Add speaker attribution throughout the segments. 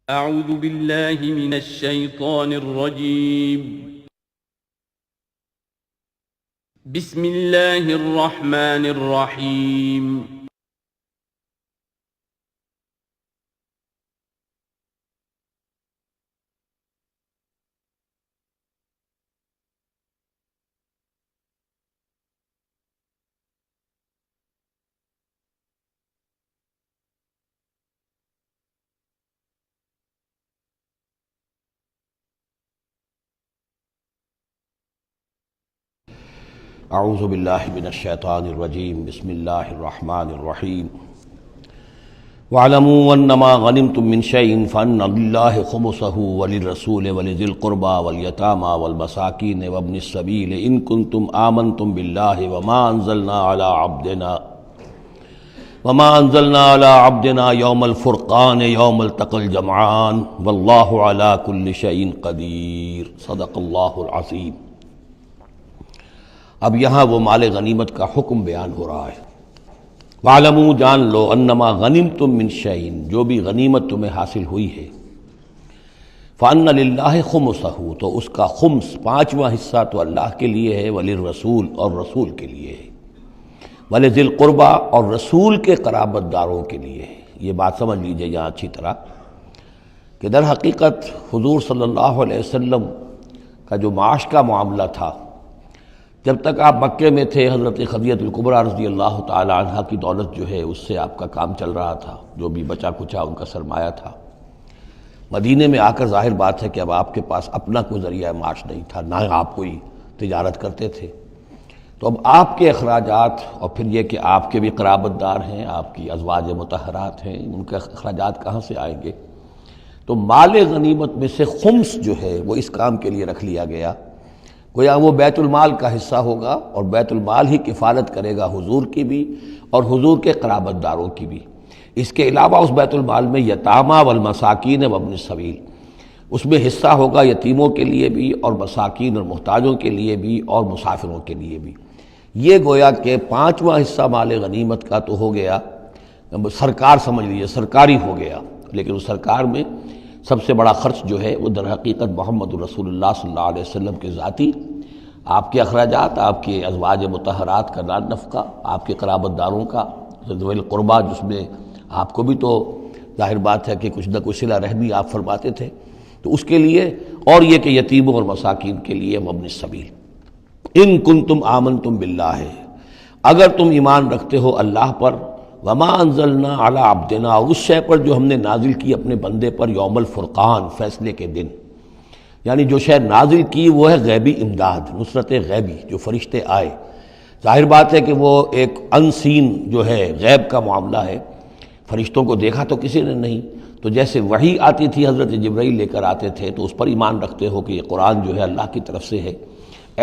Speaker 1: اعوذ باللہ من الشیطان الرجیم بسم اللہ الرحمن الرحیم
Speaker 2: اعوذ باللہ من الشیطان الرجیم بسم اللہ الرحمن الرحیم وَاعْلَمُوا أَنَّمَا غَنِمْتُم مِّن شَيْءٍ فَأَنَّ لِلَّهِ خُمُسَهُ وَلِلرَّسُولِ وَلِذِي الْقُرْبَى وَالْيَتَامَى وَالْمَسَاكِينِ وَابْنِ السَّبِيلِ إِن كُنتُمْ آمَنتُم بِاللَّهِ وَمَا أَنزَلْنَا عَلَىٰ عَبْدِنَا يَوْمَ الْفُرْقَانِ يَوْمَ الْتَقَى الْجَمْعَانِ وَاللَّهُ عَلَىٰ كُلِّ شَيْءٍ قَدِيرٌ صدق اللہ العظیم۔ اب یہاں وہ مال غنیمت کا حکم بیان ہو رہا ہے۔ وَاعْلَمُوا جان لو انما غنمتم من شیء، جو بھی غنیمت تمہیں حاصل ہوئی ہے، فَأَنَّ لِلَّهِ خُمُسَهُ، تو اس کا خمس پانچواں حصہ تو اللہ کے لیے ہے، وَلِلرَّسُولِ اور رسول کے لیے ہے، وَلِذِي الْقُرْبَى اور رسول کے قرابت داروں کے لیے ہے۔ یہ بات سمجھ لیجئے یہاں اچھی طرح کہ در حقیقت حضور صلی اللہ علیہ وسلم کا جو معاش کا معاملہ تھا، جب تک آپ مکے میں تھے، حضرت خدیجہ الکبریٰ رضی اللہ تعالی عنہا کی دولت جو ہے اس سے آپ کا کام چل رہا تھا، جو بھی بچا کچا ان کا سرمایہ تھا۔ مدینے میں آ کر ظاہر بات ہے کہ اب آپ کے پاس اپنا کوئی ذریعہ معاش نہیں تھا، نہ آپ کوئی تجارت کرتے تھے، تو اب آپ کے اخراجات اور پھر یہ کہ آپ کے بھی قرابت دار ہیں، آپ کی ازواج مطہرات ہیں، ان کے اخراجات کہاں سے آئیں گے؟ تو مال غنیمت میں سے خمس جو ہے وہ اس کام کے لیے رکھ لیا گیا، گویا وہ بیت المال کا حصہ ہوگا، اور بیت المال ہی کفالت کرے گا حضور کی بھی اور حضور کے قرابت داروں کی بھی۔ اس کے علاوہ اس بیت المال میں یتامى والمساکین وابن السبیل، اس میں حصہ ہوگا یتیموں کے لیے بھی اور مساکین اور محتاجوں کے لیے بھی اور مسافروں کے لیے بھی۔ یہ گویا کہ پانچواں حصہ مال غنیمت کا تو ہو گیا، سرکار سمجھ لیجیے سرکاری ہو گیا، لیکن اس سرکار میں سب سے بڑا خرچ جو ہے وہ در حقیقت محمد رسول اللہ صلی اللہ علیہ وسلم کے ذاتی، آپ کے اخراجات، آپ کے ازواج مطہرات کا نان نفقہ، آپ کے قرابت داروں کا ذوی القربیٰ، جس میں آپ کو بھی تو ظاہر بات ہے کہ کچھ نہ کچھ صلہ رحمی آپ فرماتے تھے، تو اس کے لیے، اور یہ کہ یتیموں اور مساکین کے لیے وابن السبیل۔ ان کنتم آمنتم باللہ، اگر تم ایمان رکھتے ہو اللہ پر، وما انزلنا علی عبدنا، اس شے پر جو ہم نے نازل کی اپنے بندے پر، یوم الفرقان، فیصلے کے دن، یعنی جو شے نازل کی وہ ہے غیبی امداد، نصرت غیبی، جو فرشتے آئے۔ ظاہر بات ہے کہ وہ ایک انسین جو ہے غیب کا معاملہ ہے، فرشتوں کو دیکھا تو کسی نے نہیں، تو جیسے وحی آتی تھی حضرت جبرائیل لے کر آتے تھے تو اس پر ایمان رکھتے ہو کہ یہ قرآن جو ہے اللہ کی طرف سے ہے،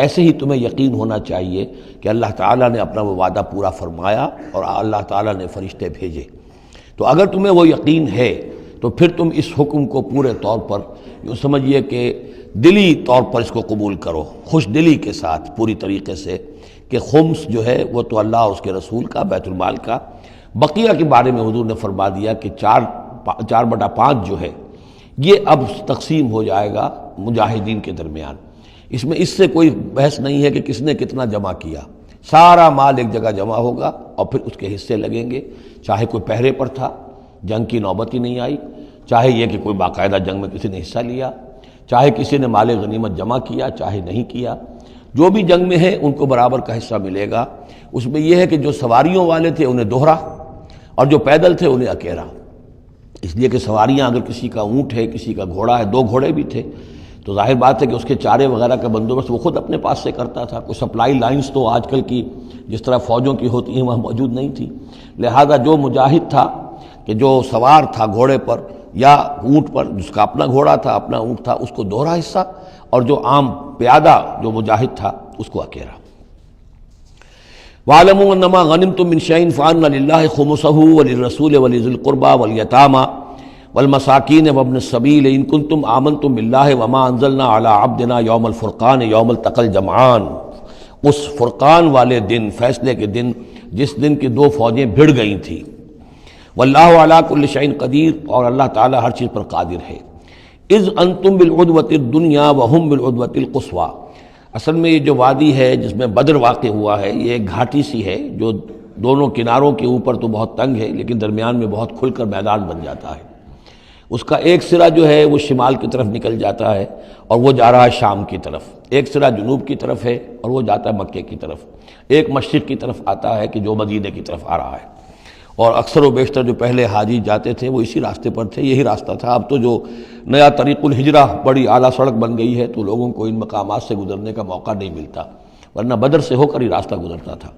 Speaker 2: ایسے ہی تمہیں یقین ہونا چاہیے کہ اللہ تعالیٰ نے اپنا وہ وعدہ پورا فرمایا اور اللہ تعالیٰ نے فرشتے بھیجے۔ تو اگر تمہیں وہ یقین ہے تو پھر تم اس حکم کو پورے طور پر یوں سمجھیے کہ دلی طور پر اس کو قبول کرو، خوش دلی کے ساتھ پوری طریقے سے، کہ خمس جو ہے وہ تو اللہ اور اس کے رسول کا، بیت المال کا۔ بقیہ کے بارے میں حضور نے فرما دیا کہ 4/5 جو ہے یہ اب تقسیم ہو جائے گا مجاہدین کے درمیان۔ اس میں اس سے کوئی بحث نہیں ہے کہ کس نے کتنا جمع کیا، سارا مال ایک جگہ جمع ہوگا اور پھر اس کے حصے لگیں گے، چاہے کوئی پہرے پر تھا، جنگ کی نوبت ہی نہیں آئی، چاہے یہ کہ کوئی باقاعدہ جنگ میں کسی نے حصہ لیا، چاہے کسی نے مال غنیمت جمع کیا چاہے نہیں کیا، جو بھی جنگ میں ہے ان کو برابر کا حصہ ملے گا۔ اس میں یہ ہے کہ جو سواریوں والے تھے انہیں دوہرا، اور جو پیدل تھے انہیں اکیرا، اس لیے کہ سواریاں اگر کسی کا اونٹ ہے، کسی کا گھوڑا ہے، 2 گھوڑے بھی تھے، تو ظاہر بات ہے کہ اس کے چارے وغیرہ کا بندوبست وہ خود اپنے پاس سے کرتا تھا۔ کوئی سپلائی لائنز تو آج کل کی جس طرح فوجوں کی ہوتی ہیں وہاں موجود نہیں تھی، لہذا جو مجاہد تھا کہ جو سوار تھا گھوڑے پر یا اونٹ پر، جس کا اپنا گھوڑا تھا اپنا اونٹ تھا، اس کو دوہرا حصہ، اور جو عام پیادہ جو مجاہد تھا اس کو اکیرا۔ وَاعْلَمُوا أَنَّمَا غَنِمْتُم مِّن شَيْءٍ فَأَنَّ لِلَّهِ خُمُسَهُ وَلِلرَّسُولِ وَلِذِي الْقُرْبَى وَالْيَتَامَى والمساکین وابن السبیل ان کنتم آمنتم باللہ وما انزلنا علی عبدنا یوم الفرقان یوم التقى الجمعان، اس فرقان والے دن، فیصلے کے دن، جس دن کی 2 فوجیں بھڑ گئی تھیں۔ واللہ علی کل شیء قدیر، اور اللہ تعالیٰ ہر چیز پر قادر ہے۔ اذ انتم بالعدوۃ الدنیا وہم بالعدوۃ القصویٰ، اصل میں یہ جو وادی ہے جس میں بدر واقع ہوا ہے، یہ ایک گھاٹی سی ہے جو دونوں کناروں کے اوپر تو بہت تنگ ہے لیکن درمیان میں بہت کھل کر میدان بن جاتا ہے۔ اس کا ایک سرا جو ہے وہ شمال کی طرف نکل جاتا ہے اور وہ جا رہا ہے شام کی طرف، ایک سرا جنوب کی طرف ہے اور وہ جاتا ہے مکے کی طرف، ایک مشرق کی طرف آتا ہے کہ جو مدینہ کی طرف آ رہا ہے، اور اکثر و بیشتر جو پہلے حاجی جاتے تھے وہ اسی راستے پر تھے، یہی راستہ تھا۔ اب تو جو نیا طریق الہجرہ بڑی اعلیٰ سڑک بن گئی ہے تو لوگوں کو ان مقامات سے گزرنے کا موقع نہیں ملتا، ورنہ بدر سے ہو کر ہی راستہ گزرتا تھا۔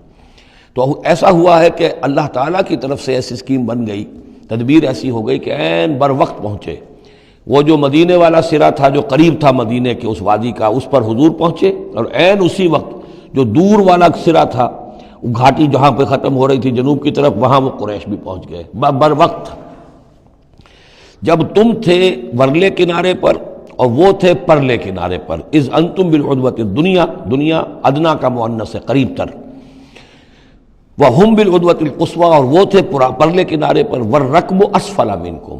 Speaker 2: تو ایسا ہوا ہے کہ اللہ تعالیٰ کی طرف سے ایسی اسکیم بن گئی، تدبیر ایسی ہو گئی کہ عین بر وقت پہنچے۔ وہ جو مدینے والا سرا تھا جو قریب تھا مدینے کے اس وادی کا، اس پر حضور پہنچے، اور عین اسی وقت جو دور والا سرا تھا، گھاٹی جہاں پہ ختم ہو رہی تھی جنوب کی طرف، وہاں وہ قریش بھی پہنچ گئے بر وقت۔ جب تم تھے ورلے کنارے پر اور وہ تھے پرلے کنارے پر، اذ انتم بالعدوۃ الدنیا، دنیا ادنا کا مؤنث ہے قریب تر، وہم بالعدوۃ القصویٰ، اور وہ تھے پرلے کنارے پر، والرکب اسفل منکم،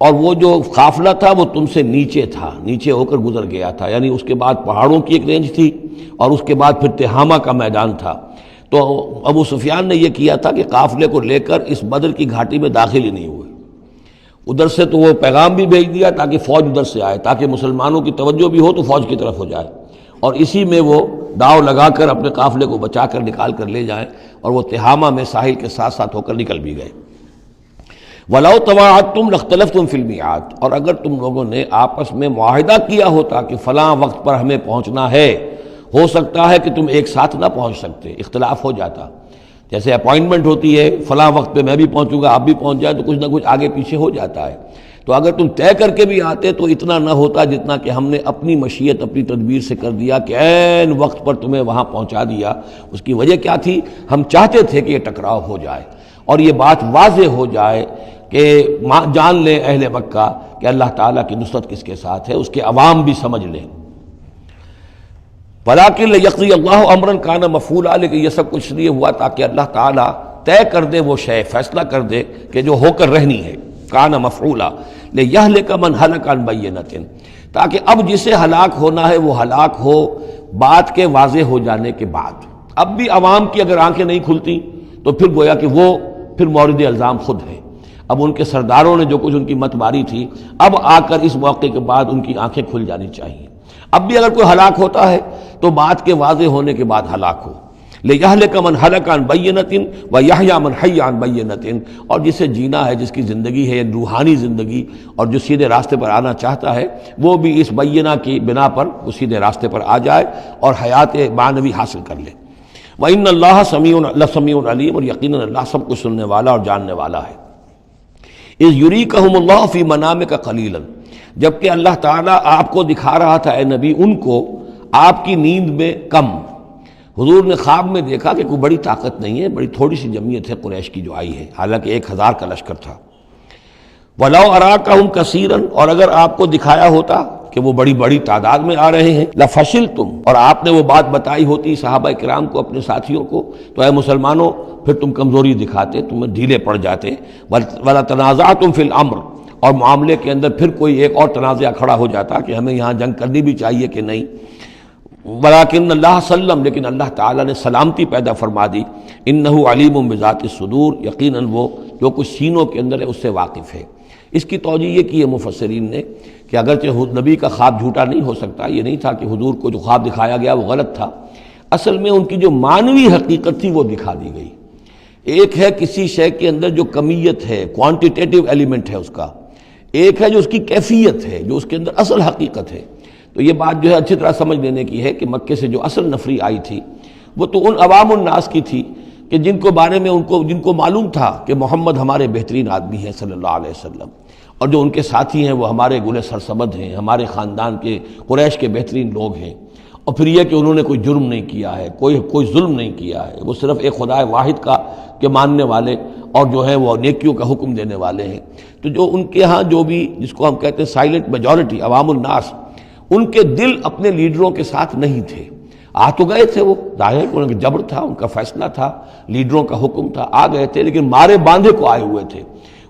Speaker 2: اور وہ جو قافلہ تھا وہ تم سے نیچے تھا، نیچے ہو کر گزر گیا تھا، یعنی اس کے بعد پہاڑوں کی ایک رینج تھی اور اس کے بعد پھر تہامہ کا میدان تھا۔ تو ابو سفیان نے یہ کیا تھا کہ قافلے کو لے کر اس بدر کی گھاٹی میں داخل ہی نہیں ہوئے، ادھر سے تو وہ پیغام بھی بھیج دیا تاکہ فوج ادھر سے آئے، تاکہ مسلمانوں کی توجہ بھی ہو تو فوج کی طرف ہو جائے، اور اسی میں وہ داؤ لگا کر اپنے قافلے کو بچا کر نکال کر لے جائیں، اور وہ تہامہ میں ساحل کے ساتھ ساتھ ہو کر نکل بھی گئے۔ وَلَوْ تَوَاعَدْتُمْ لَاخْتَلَفْتُمْ فِي الْمِيعَادِ، اور اگر تم لوگوں نے آپس میں معاہدہ کیا ہوتا کہ فلاں وقت پر ہمیں پہنچنا ہے، ہو سکتا ہے کہ تم ایک ساتھ نہ پہنچ سکتے، اختلاف ہو جاتا، جیسے اپوائنٹمنٹ ہوتی ہے فلاں وقت پہ میں بھی پہنچوں گا آپ بھی پہنچ جائے تو کچھ نہ کچھ آگے پیچھے ہو جاتا ہے، تو اگر تم طے کر کے بھی آتے تو اتنا نہ ہوتا جتنا کہ ہم نے اپنی مشیت اپنی تدبیر سے کر دیا کہ عین وقت پر تمہیں وہاں پہنچا دیا۔ اس کی وجہ کیا تھی؟ ہم چاہتے تھے کہ یہ ٹکراؤ ہو جائے اور یہ بات واضح ہو جائے کہ جان لیں اہل مکہ کہ اللہ تعالیٰ کی نصرت کس کے ساتھ ہے، اس کے عوام بھی سمجھ لیں۔ وَلَٰكِن لِيَقْضِيَ اللَّهُ أَمْرًا كَانَ مَفْعُولًا، لیکن یہ سب کچھ لیے ہوا تاکہ اللہ تعالیٰ طے کر دے وہ شے، فیصلہ کر دے کہ جو ہو کر رہنی ہے، كَانَ مَفْعُولًا لِيَهْلِكَ مَنْ هَلَكَ عَنْ بَيِّنَةٍ، تاکہ اب جسے ہلاک ہونا ہے وہ ہلاک ہو بات کے واضح ہو جانے کے بعد۔ اب بھی عوام کی اگر آنکھیں نہیں کھلتی تو پھر گویا کہ وہ پھر مورد الزام خود ہے، اب ان کے سرداروں نے جو کچھ ان کی مت ماری تھی، اب آ کر اس موقع کے بعد ان کی آنکھیں کھل جانی چاہیے۔ اب بھی اگر کوئی ہلاک ہوتا ہے تو بات کے واضح ہونے کے بعد ہلاک ہو، لِيَهْلِكَ مَنْ هَلَكَ عَنْ بَيِّنَةٍ وَيَحْيَىٰ مَنْ حَيَّ عَنْ بَيِّنَةٍ، اور جسے جینا ہے، جس کی زندگی ہے روحانی زندگی، اور جو سیدھے راستے پر آنا چاہتا ہے وہ بھی اس بینہ کی بنا پر وہ سیدھے راستے پر آ جائے اور حیات معنوی حاصل کر لے۔ وَإِنَّ اللَّهَ سَمِيعٌ عَلِيمٌ، اور یقیناً اللہ سب کچھ سننے والا اور جاننے والا ہے۔ اِذْ يُرِيكَهُمُ اللَّهُ فِي مَنَامِكَ قَلِيلًا، جبکہ اللہ تعالیٰ آپ کو دکھا رہا تھا اے نبی ان کو آپ کی نیند میں کم۔ حضور نے خواب میں دیکھا کہ کوئی بڑی طاقت نہیں ہے، بڑی تھوڑی سی جمعیت ہے قریش کی جو آئی ہے، حالانکہ 1000 کا لشکر تھا۔ وَلَوْ أَرَاكَهُمْ كَثِيرًا، اور اگر آپ کو دکھایا ہوتا کہ وہ بڑی بڑی تعداد میں آ رہے ہیں، لَفَشِلْتُمْ، اور آپ نے وہ بات بتائی ہوتی صحابہ کرام کو، اپنے ساتھیوں کو، تو اے مسلمانوں پھر تم کمزوری دکھاتے، تم ڈھیلے پڑ جاتے۔ وَلَا تَنَازَعْتُمْ فِي الْأَمْرِ، اور معاملے کے اندر پھر کوئی ایک اور تنازع کھڑا ہو جاتا کہ ہمیں یہاں جنگ کرنی بھی چاہیے کہ نہیں۔ وَلَٰكِنَّ اللَّهَ سَلَّمَ، لیکن اللہ تعالیٰ نے سلامتی پیدا فرما دی۔ إِنَّهُ عَلِيمٌ بِذَاتِ الصُّدُورِ، یقیناً وہ جو کچھ سینوں کے اندر ہے اس سے واقف ہے۔ اس کی توجیہ یہ کی ہے مفسرین نے کہ اگرچہ نبی کا خواب جھوٹا نہیں ہو سکتا، یہ نہیں تھا کہ حضور کو جو خواب دکھایا گیا وہ غلط تھا، اصل میں ان کی جو معنوی حقیقت تھی وہ دکھا دی گئی۔ ایک ہے کسی شے کے اندر جو کمیت ہے، کوانٹیٹیو ایلیمنٹ ہے اس کا، ایک ہے جو اس کی کیفیت ہے، جو اس کے اندر اصل حقیقت ہے۔ تو یہ بات جو ہے اچھی طرح سمجھ لینے کی ہے کہ مکے سے جو اصل نفری آئی تھی وہ تو ان عوام الناس کی تھی کہ جن کو بارے میں جن کو معلوم تھا کہ محمد ہمارے بہترین آدمی ہیں صلی اللہ علیہ وسلم، اور جو ان کے ساتھی ہیں وہ ہمارے گل سرسبد ہیں، ہمارے خاندان کے قریش کے بہترین لوگ ہیں، اور پھر یہ کہ انہوں نے کوئی جرم نہیں کیا ہے، کوئی ظلم نہیں کیا ہے، وہ صرف ایک خدا واحد کا کے ماننے والے اور جو ہیں وہ نیکیوں کا حکم دینے والے ہیں۔ تو جو ان کے ہاں جو بھی جس کو ہم کہتے ہیں سائلنٹ میجورٹی، عوام الناس، ان کے دل اپنے لیڈروں کے ساتھ نہیں تھے۔ آ تو گئے تھے، وہ ظاہر ہے کہ ان کا جبر تھا، ان کا فیصلہ تھا، لیڈروں کا حکم تھا، آ گئے تھے، لیکن مارے باندھے کو آئے ہوئے تھے۔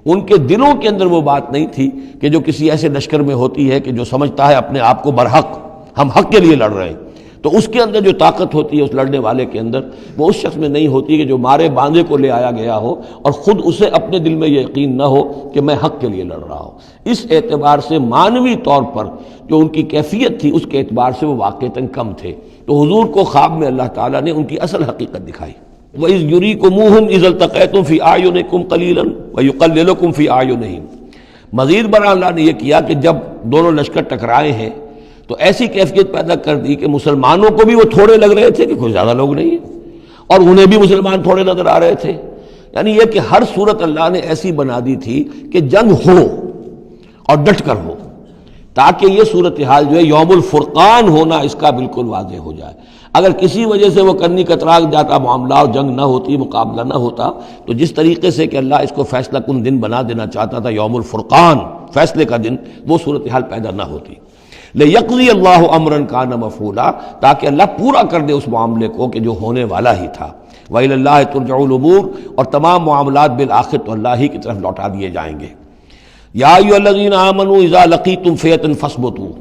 Speaker 2: ان کے دلوں کے اندر وہ بات نہیں تھی کہ جو کسی ایسے لشکر میں ہوتی ہے کہ جو سمجھتا ہے اپنے آپ کو برحق، ہم حق کے لیے لڑ رہے ہیں، تو اس کے اندر جو طاقت ہوتی ہے اس لڑنے والے کے اندر، وہ اس شخص میں نہیں ہوتی کہ جو مارے باندھے کو لے آیا گیا ہو اور خود اسے اپنے دل میں یہ یقین نہ ہو کہ میں حق کے لیے لڑ رہا ہوں۔ اس اعتبار سے معنوی طور پر جو ان کی کیفیت تھی اس کے اعتبار سے وہ واقعتاً کم تھے۔ تو حضور کو خواب میں اللہ تعالیٰ نے ان کی اصل حقیقت دکھائی۔ وَإِذْ يُرِيكُمُوهُمْ إِذْ الْتَقَيْتُمْ فِي أَعْيُنِكُمْ قَلِيلًا وَيُقَلِّلُكُمْ فِي أَعْيُنِهِمْ۔ مزید برآں اللہ نے یہ کیا کہ جب دونوں لشکر ٹکرائے ہیں تو ایسی کیفیت پیدا کر دی کہ مسلمانوں کو بھی وہ تھوڑے لگ رہے تھے کہ کوئی زیادہ لوگ نہیں ہیں، اور انہیں بھی مسلمان تھوڑے نظر آ رہے تھے۔ یعنی یہ کہ ہر صورت اللہ نے ایسی بنا دی تھی کہ جنگ ہو اور ڈٹ کر ہو، تاکہ یہ صورتحال جو ہے یوم الفرقان ہونا اس کا بالکل واضح ہو جائے۔ اگر کسی وجہ سے وہ کرنی کترا جاتا معاملہ اور جنگ نہ ہوتی، مقابلہ نہ ہوتا، تو جس طریقے سے کہ اللہ اس کو فیصلہ کن دن بنا دینا چاہتا تھا، یوم الفرقان فیصلے کا دن، وہ صورتحال پیدا نہ ہوتی۔ لِيَقْضِيَ اللَّهُ أَمْرًا كَانَ مَفْعُولًا، تاکہ اللہ پورا کر دے اس معاملے کو کہ جو ہونے والا ہی تھا۔ وَإِلَى اللَّهِ تُرْجَعُ الْأُمُورُ، اور تمام معاملات بالآخر تو اللہ ہی کی طرف لوٹا دیے جائیں گے۔ یا ایھا الذین آمنوا اذا لقیتم فئۃ فاثبتوا،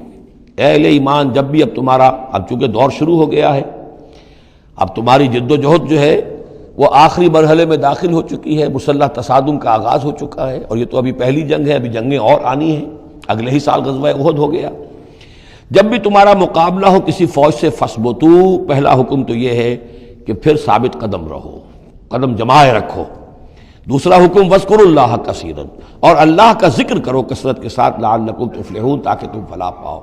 Speaker 2: اے اہل ایمان جب بھی اب تمہارا، اب چونکہ دور شروع ہو گیا ہے، اب تمہاری جد و جہد جو ہے وہ آخری مرحلے میں داخل ہو چکی ہے، مسلح تصادم کا آغاز ہو چکا ہے، اور یہ تو ابھی پہلی جنگ ہے، ابھی جنگیں اور آنی ہیں، اگلے ہی سال غزوہ احد ہو گیا۔ جب بھی تمہارا مقابلہ ہو کسی فوج سے فاثبتوا، پہلا حکم تو یہ ہے کہ پھر ثابت قدم رہو، قدم جمائے رکھو۔ دوسرا حکم وَاذْكُرُوا اللَّهَ كَثِيرًا، اور اللہ کا ذکر کرو کثرت کے ساتھ، لعلکم تفلحون، تاکہ تم فلاح پاؤ۔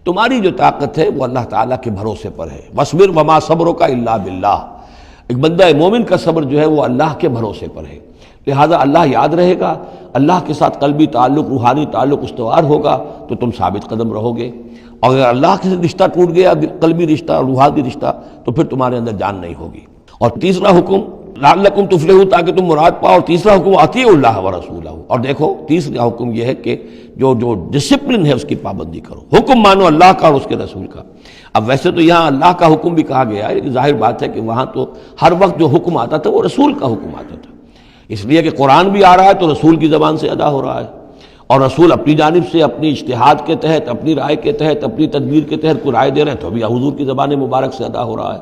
Speaker 2: تمہاری جو طاقت ہے وہ اللہ تعالیٰ کے بھروسے پر ہے۔ وَاصْبِرْ وَمَا صَبْرُكَ إِلَّا بِاللَّهِ، ایک بندہ مومن کا صبر جو ہے وہ اللہ کے بھروسے پر ہے، لہذا اللہ یاد رہے گا، اللہ کے ساتھ قلبی تعلق، روحانی تعلق استوار ہوگا تو تم ثابت قدم رہو گے، اور اگر اللہ کے رشتہ ٹوٹ گیا، قلبی رشتہ، روحانی رشتہ، تو پھر تمہارے اندر جان نہیں ہوگی۔ اور تیسرا حکم لعلکم تفلحون، تاکہ تم مراد پاؤ، اور تیسرا حکم اطیعوا اللہ ورسولہ، اور دیکھو تیسرا حکم یہ ہے کہ جو ڈسپلن ہے اس کی پابندی کرو، حکم مانو اللہ کا اور اس کے رسول کا۔ اب ویسے تو یہاں اللہ کا حکم بھی کہا گیا ہے، لیکن ظاہر بات ہے کہ وہاں تو ہر وقت جو حکم آتا تھا وہ رسول کا حکم آتا تھا، اس لیے کہ قرآن بھی آ رہا ہے تو رسول کی زبان سے ادا ہو رہا ہے، اور رسول اپنی جانب سے اپنی اجتہاد کے تحت، اپنی رائے کے تحت، اپنی تدبیر کے تحت کوئی رائے دے رہے ہیں تو ابھی حضور کی زبان مبارک سے ادا ہو رہا ہے۔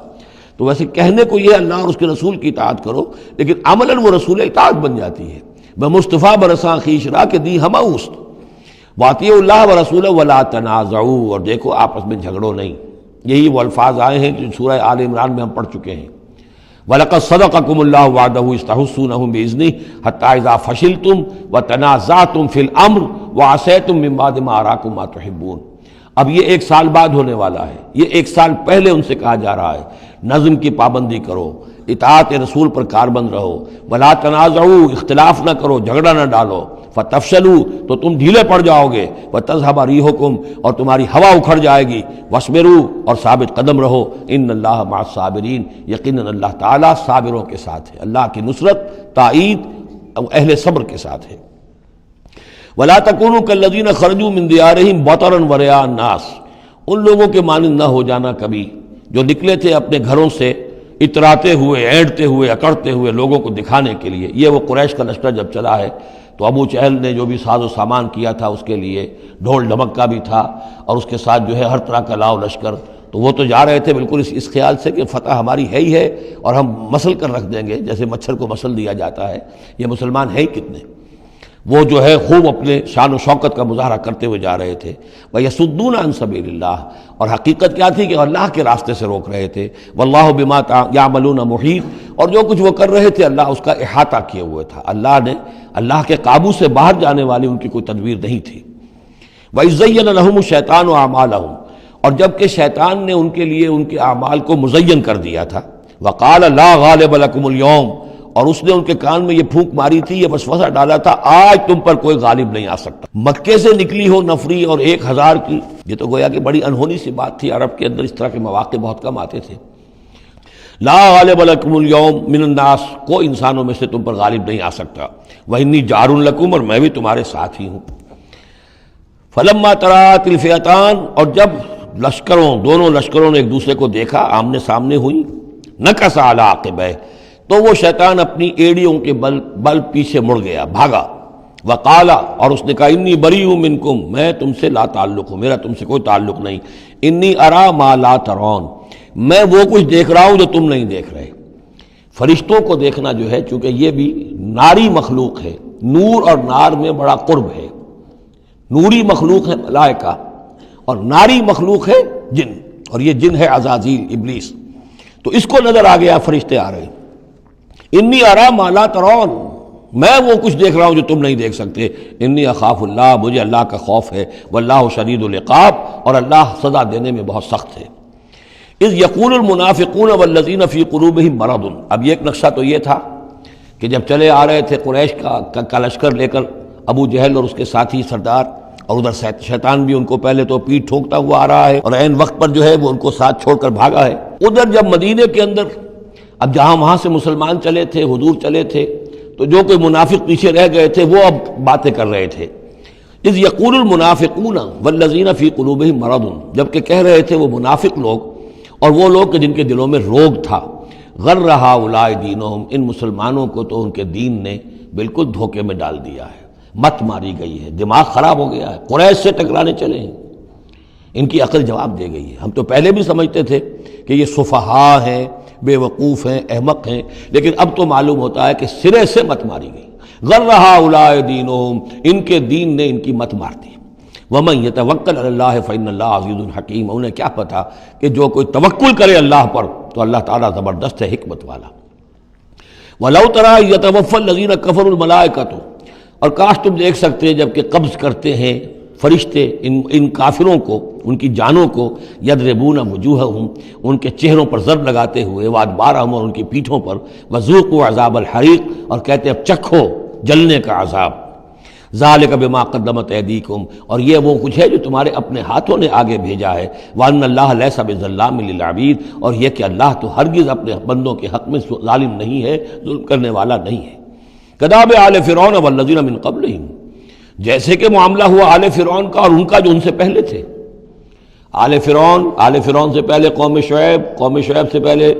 Speaker 2: تو ویسے کہنے کو یہ اللہ اور اس کے رسول کی اطاعت کرو، لیکن عملاً وہ رسول اطاعت بن جاتی ہے۔ بمصطفیٰ برساں خویش را کہ دی ہمہ اوست، واطیعوا اللہ ورسولہ ولا تنازعوا، اور دیکھو آپس میں جھگڑو نہیں۔ یہی وہ الفاظ آئے ہیں جو سورہ آل عمران میں ہم پڑھ چکے ہیں۔ وَلَقَدْ صَدَقَكُمُ اللَّهُ وَعْدَهُ إِذْ تَحُسُّونَهُمْ بِإِذْنِهِ حَتَّىٰ إِذَا فَشِلْتُمْ وَتَنَازَعْتُمْ فِي الْأَمْرِ وَعَصَيْتُمْ مِن بَعْدِ مَا أَرَاكُمْ مَا تُحِبُّونَ۔ اب یہ ایک سال بعد ہونے والا ہے، یہ ایک سال پہلے ان سے کہا جا رہا ہے نظم کی پابندی کرو، اطاعت رسول پر کاربند رہو، ولا تنازعوا، اختلاف نہ کرو، جھگڑا نہ ڈالو، فتفشلوا، تو تم ڈھیلے پڑ جاؤ گے، وتذهب ريحكم، اور تمہاری ہوا اکھڑ جائے گی، واصبروا، اور ثابت قدم رہو، ان اللہ مع الصابرین، یقیناً اللہ تعالیٰ صابروں کے ساتھ ہے، اللہ کی نصرت، تائید اہل صبر کے ساتھ ہے۔ ولا تکونوا کالذین خرجوا من دیارہم بطرا ورئاء الناس، ان لوگوں کے مانند نہ ہو جانا کبھی جو نکلے تھے اپنے گھروں سے اتراتے ہوئے، اینٹتے ہوئے، اکڑتے ہوئے لوگوں کو دکھانے کے لیے۔ یہ وہ قریش کا لشکر جب چلا ہے تو ابو جہل نے جو بھی ساز و سامان کیا تھا اس کے لیے ڈھول ڈھمک کا بھی تھا، اور اس کے ساتھ جو ہے ہر طرح کا لاؤ لشکر، تو وہ تو جا رہے تھے بالکل اس خیال سے کہ فتح ہماری ہے ہی ہے، اور ہم مسل کر رکھ دیں گے، جیسے مچھر کو مسل دیا جاتا ہے۔ یہ مسلمان ہیں ہی کتنے، وہ جو ہے خوب اپنے شان و شوکت کا مظاہرہ کرتے ہوئے جا رہے تھے۔ وَيَصُدُّونَ عَن سَبِيلِ اللَّهِ، اور حقیقت کیا تھی کہ اللہ کے راستے سے روک رہے تھے۔ وَاللَّهُ بِمَا يَعْمَلُونَ مُحِيطٌ، اور جو کچھ وہ کر رہے تھے اللہ اس کا احاطہ کیے ہوئے تھا، اللہ کے قابو سے باہر جانے والی ان کی کوئی تدبیر نہیں تھی۔ وَإِذْ زَيَّنَ لَهُمُ الشَّيْطَانُ أَعْمَالَهُمْ، اور جب کہ شیطان نے ان کے لیے ان کے اعمال کو مزین کر دیا تھا۔ وَقَالَ لَا غَالِبَ لَكُمُ الْيَوْمَ، اور اس نے ان کے کان میں یہ پھونک ماری تھی، یہ وسوسہ ڈالا تھا، آج تم پر کوئی غالب نہیں آ سکتا۔ مکے سے نکلی ہو نفری اور 1000 کی، یہ تو گویا کہ بڑی انہونی سی بات تھی، عرب کے اندر اس طرح کے مواقع بہت کم آتے تھے۔ لا غالب لکم اليوم من الناس، کوئی انسانوں میں سے تم پر غالب نہیں آ سکتا۔ وانی جار لکم، اور میں بھی تمہارے ساتھ ہی ہوں۔ فلما تراءت الفئتان، اور جب دونوں لشکروں نے ایک دوسرے کو دیکھا، آمنے سامنے ہوئی، نکص علی عقبیہ، تو وہ شیطان اپنی ایڑیوں کے بل پیچھے مڑ گیا، بھاگا۔ وقالا، اور اس نے کہا انی بریء منکم، میں تم سے لا تعلق ہوں، میرا تم سے کوئی تعلق نہیں، انی ارا ما لا ترون، میں وہ کچھ دیکھ رہا ہوں جو تم نہیں دیکھ رہے۔ فرشتوں کو دیکھنا جو ہے، چونکہ یہ بھی ناری مخلوق ہے، نور اور نار میں بڑا قرب ہے، نوری مخلوق ہے ملائکہ اور ناری مخلوق ہے جن، اور یہ جن ہے عزازیل ابلیس، تو اس کو نظر آ گیا فرشتے آ رہے ہیں۔ انی ارا ما لا ترون، میں وہ کچھ دیکھ رہا ہوں جو تم نہیں دیکھ سکتے، انی اخاف اللہ، مجھے اللہ کا خوف ہے، واللہ شدید العقاب، اور اللہ سزا دینے میں بہت سخت ہے۔ اذ یقول المنافقون والذین فی قلوبہم مرض، اب یہ ایک نقشہ تو یہ تھا کہ جب چلے آ رہے تھے قریش کا لشکر لے کر ابو جہل اور اس کے ساتھی سردار، اور ادھر شیطان بھی ان کو پہلے تو پیٹ ٹھوکتا ہوا آ رہا ہے، اور عین وقت پر جو ہے وہ ان کو ساتھ چھوڑ کر بھاگا ہے۔ ادھر جب مدینے کے اندر اب جہاں وہاں سے مسلمان چلے تھے، حضور چلے تھے، تو جو کوئی منافق پیچھے رہ گئے تھے وہ اب باتیں کر رہے تھے۔ اذ یقول المنافقون والذین فی قلوبہم مرض، جبکہ کہہ رہے تھے وہ منافق لوگ اور وہ لوگ کہ جن کے دلوں میں روگ تھا، غر ہؤلاء دینہم، ان مسلمانوں کو تو ان کے دین نے بالکل دھوکے میں ڈال دیا ہے، مت ماری گئی ہے، دماغ خراب ہو گیا ہے، قریش سے ٹکرانے چلے ہیں، ان کی عقل جواب دے گئی ہے۔ ہم تو پہلے بھی سمجھتے تھے کہ یہ سفہاء ہیں، بے وقوف ہیں، احمق ہیں، لیکن اب تو معلوم ہوتا ہے کہ سرے سے مت ماری گئی۔ غر ہؤلاء دینہم، ان کے دین نے ان کی مت مار دی۔ ومن یتوکل علی اللہ فإن اللہ عزیز حکیم، انہیں کیا پتا کہ جو کوئی توکل کرے اللہ پر تو اللہ تعالیٰ زبردست ہے، حکمت والا۔ وَلَوْ تَرَىٰ يَتَوَفَّى الَّذِينَ كَفَرُوا الْمَلَائِكَةُ، اور کاش تم دیکھ سکتے جب کہ قبض کرتے ہیں فرشتے ان کافروں کو، ان کی جانوں کو، یضربون وجوہہم، ان کے چہروں پر ضرب لگاتے ہوئے، وادبارہم، اور ان کی پیٹھوں پر، وذوقوا عذاب الحریق، اور کہتے اب چکھو جلنے کا عذاب، ذالک بما قدمت ایدیکم، اور یہ وہ کچھ ہے جو تمہارے اپنے ہاتھوں نے آگے بھیجا ہے، وان اللہ لیس بظلام للعبید، اور یہ کہ اللہ تو ہرگز اپنے بندوں کے حق میں ظالم نہیں ہے، ظلم کرنے والا نہیں ہے۔ کداب آل فرعون والذین من قبلہم، جیسے کہ معاملہ ہوا آل فرعون کا اور ان کا جو ان سے پہلے تھے۔ آل فرعون سے پہلے قوم شعیب سے پہلے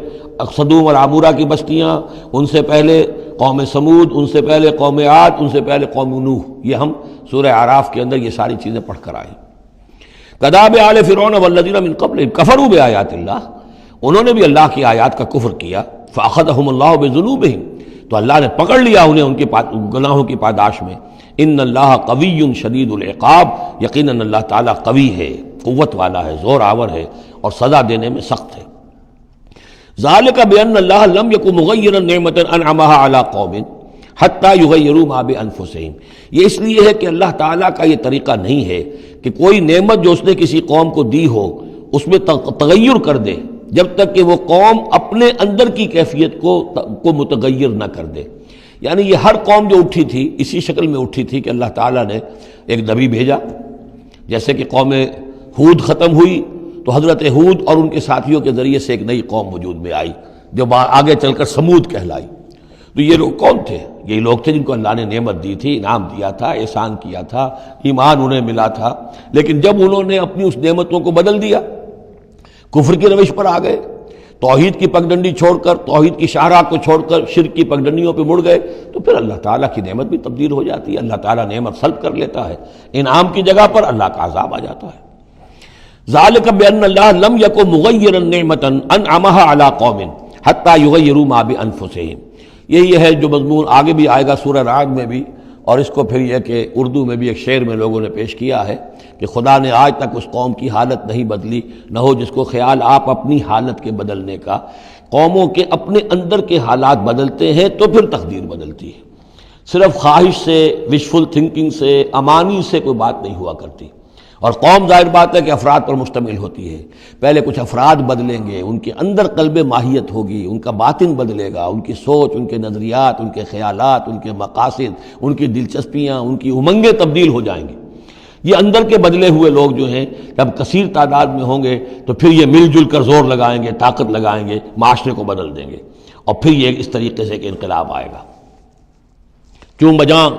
Speaker 2: صدوم اور عمورہ کی بستیاں، ان سے پہلے قوم سمود، ان سے پہلے قوم عاد، ان سے پہلے قوم نوح، یہ ہم سورہ اعراف کے اندر یہ ساری چیزیں پڑھ کر آئے۔ کذاب آل فرعون والذین من قبلہم کفروا بآیات اللہ، انہوں نے بھی اللہ کی آیات کا کفر کیا، فأخذہم اللہ بذنوبہم، تو اللہ نے پکڑ لیا انہیں ان کے گناہوں کی پاداش میں۔ ان اللہ قوی شدید العقاب، یقیناً اللہ تعالیٰ قوی ہے، قوت والا ہے، زور آور ہے، اور سزا دینے میں سخت ہے۔ ذالک بان اللہ لم یکن مغیرا نعمۃ انعمها علی قوم حتی یغیروا ما بانفسہم، یہ اس لیے ہے کہ اللہ تعالیٰ کا یہ طریقہ نہیں ہے کہ کوئی نعمت جو اس نے کسی قوم کو دی ہو اس میں تغیر کر دے جب تک کہ وہ قوم اپنے اندر کی کیفیت کو متغیر نہ کر دے۔ یعنی یہ ہر قوم جو اٹھی تھی اسی شکل میں اٹھی تھی کہ اللہ تعالیٰ نے ایک نبی بھیجا، جیسے کہ قوم ہود ختم ہوئی تو حضرت ہود اور ان کے ساتھیوں کے ذریعے سے ایک نئی قوم وجود میں آئی جو آگے چل کر سمود کہلائی۔ تو یہ لوگ کون تھے؟ یہی لوگ تھے جن کو اللہ نے نعمت دی تھی، انعام دیا تھا، احسان کیا تھا، ایمان انہیں ملا تھا، لیکن جب انہوں نے اپنی اس نعمتوں کو بدل دیا، کفر کی روش پر آ گئے، توحید کی پگڈنڈی چھوڑ کر، توحید کی شاہراہ کو چھوڑ کر شرک کی پگڈنڈیوں پہ مڑ گئے، تو پھر اللہ تعالیٰ کی نعمت بھی تبدیل ہو جاتی ہے، اللہ تعالیٰ نعمت سلب کر لیتا ہے، انعام کی جگہ پر اللہ کا عذاب آ جاتا ہے۔ ذالک بان اللہ لم یکن مغیرا نعمۃ انعمها علی قوم حتی یغیروا ما بانفسہم، یہی ہے جو مضمون آگے بھی آئے گا سورہ رعد میں بھی، اور اس کو پھر یہ کہ اردو میں بھی ایک شعر میں لوگوں نے پیش کیا ہے کہ خدا نے آج تک اس قوم کی حالت نہیں بدلی، نہ ہو جس کو خیال آپ اپنی حالت کے بدلنے کا۔ قوموں کے اپنے اندر کے حالات بدلتے ہیں تو پھر تقدیر بدلتی ہے، صرف خواہش سے، وشفل تھنکنگ سے، امانی سے کوئی بات نہیں ہوا کرتی۔ اور قوم ظاہر بات ہے کہ افراد پر مشتمل ہوتی ہے، پہلے کچھ افراد بدلیں گے، ان کے اندر قلب ماہیت ہوگی، ان کا باطن بدلے گا، ان کی سوچ، ان کے نظریات، ان کے خیالات، ان کے مقاصد، ان کی دلچسپیاں، ان کی امنگیں تبدیل ہو جائیں گی۔ یہ اندر کے بدلے ہوئے لوگ جو ہیں جب کثیر تعداد میں ہوں گے تو پھر یہ مل جل کر زور لگائیں گے، طاقت لگائیں گے، معاشرے کو بدل دیں گے، اور پھر یہ اس طریقے سے کہ انقلاب آئے گا۔ کیوں بجاں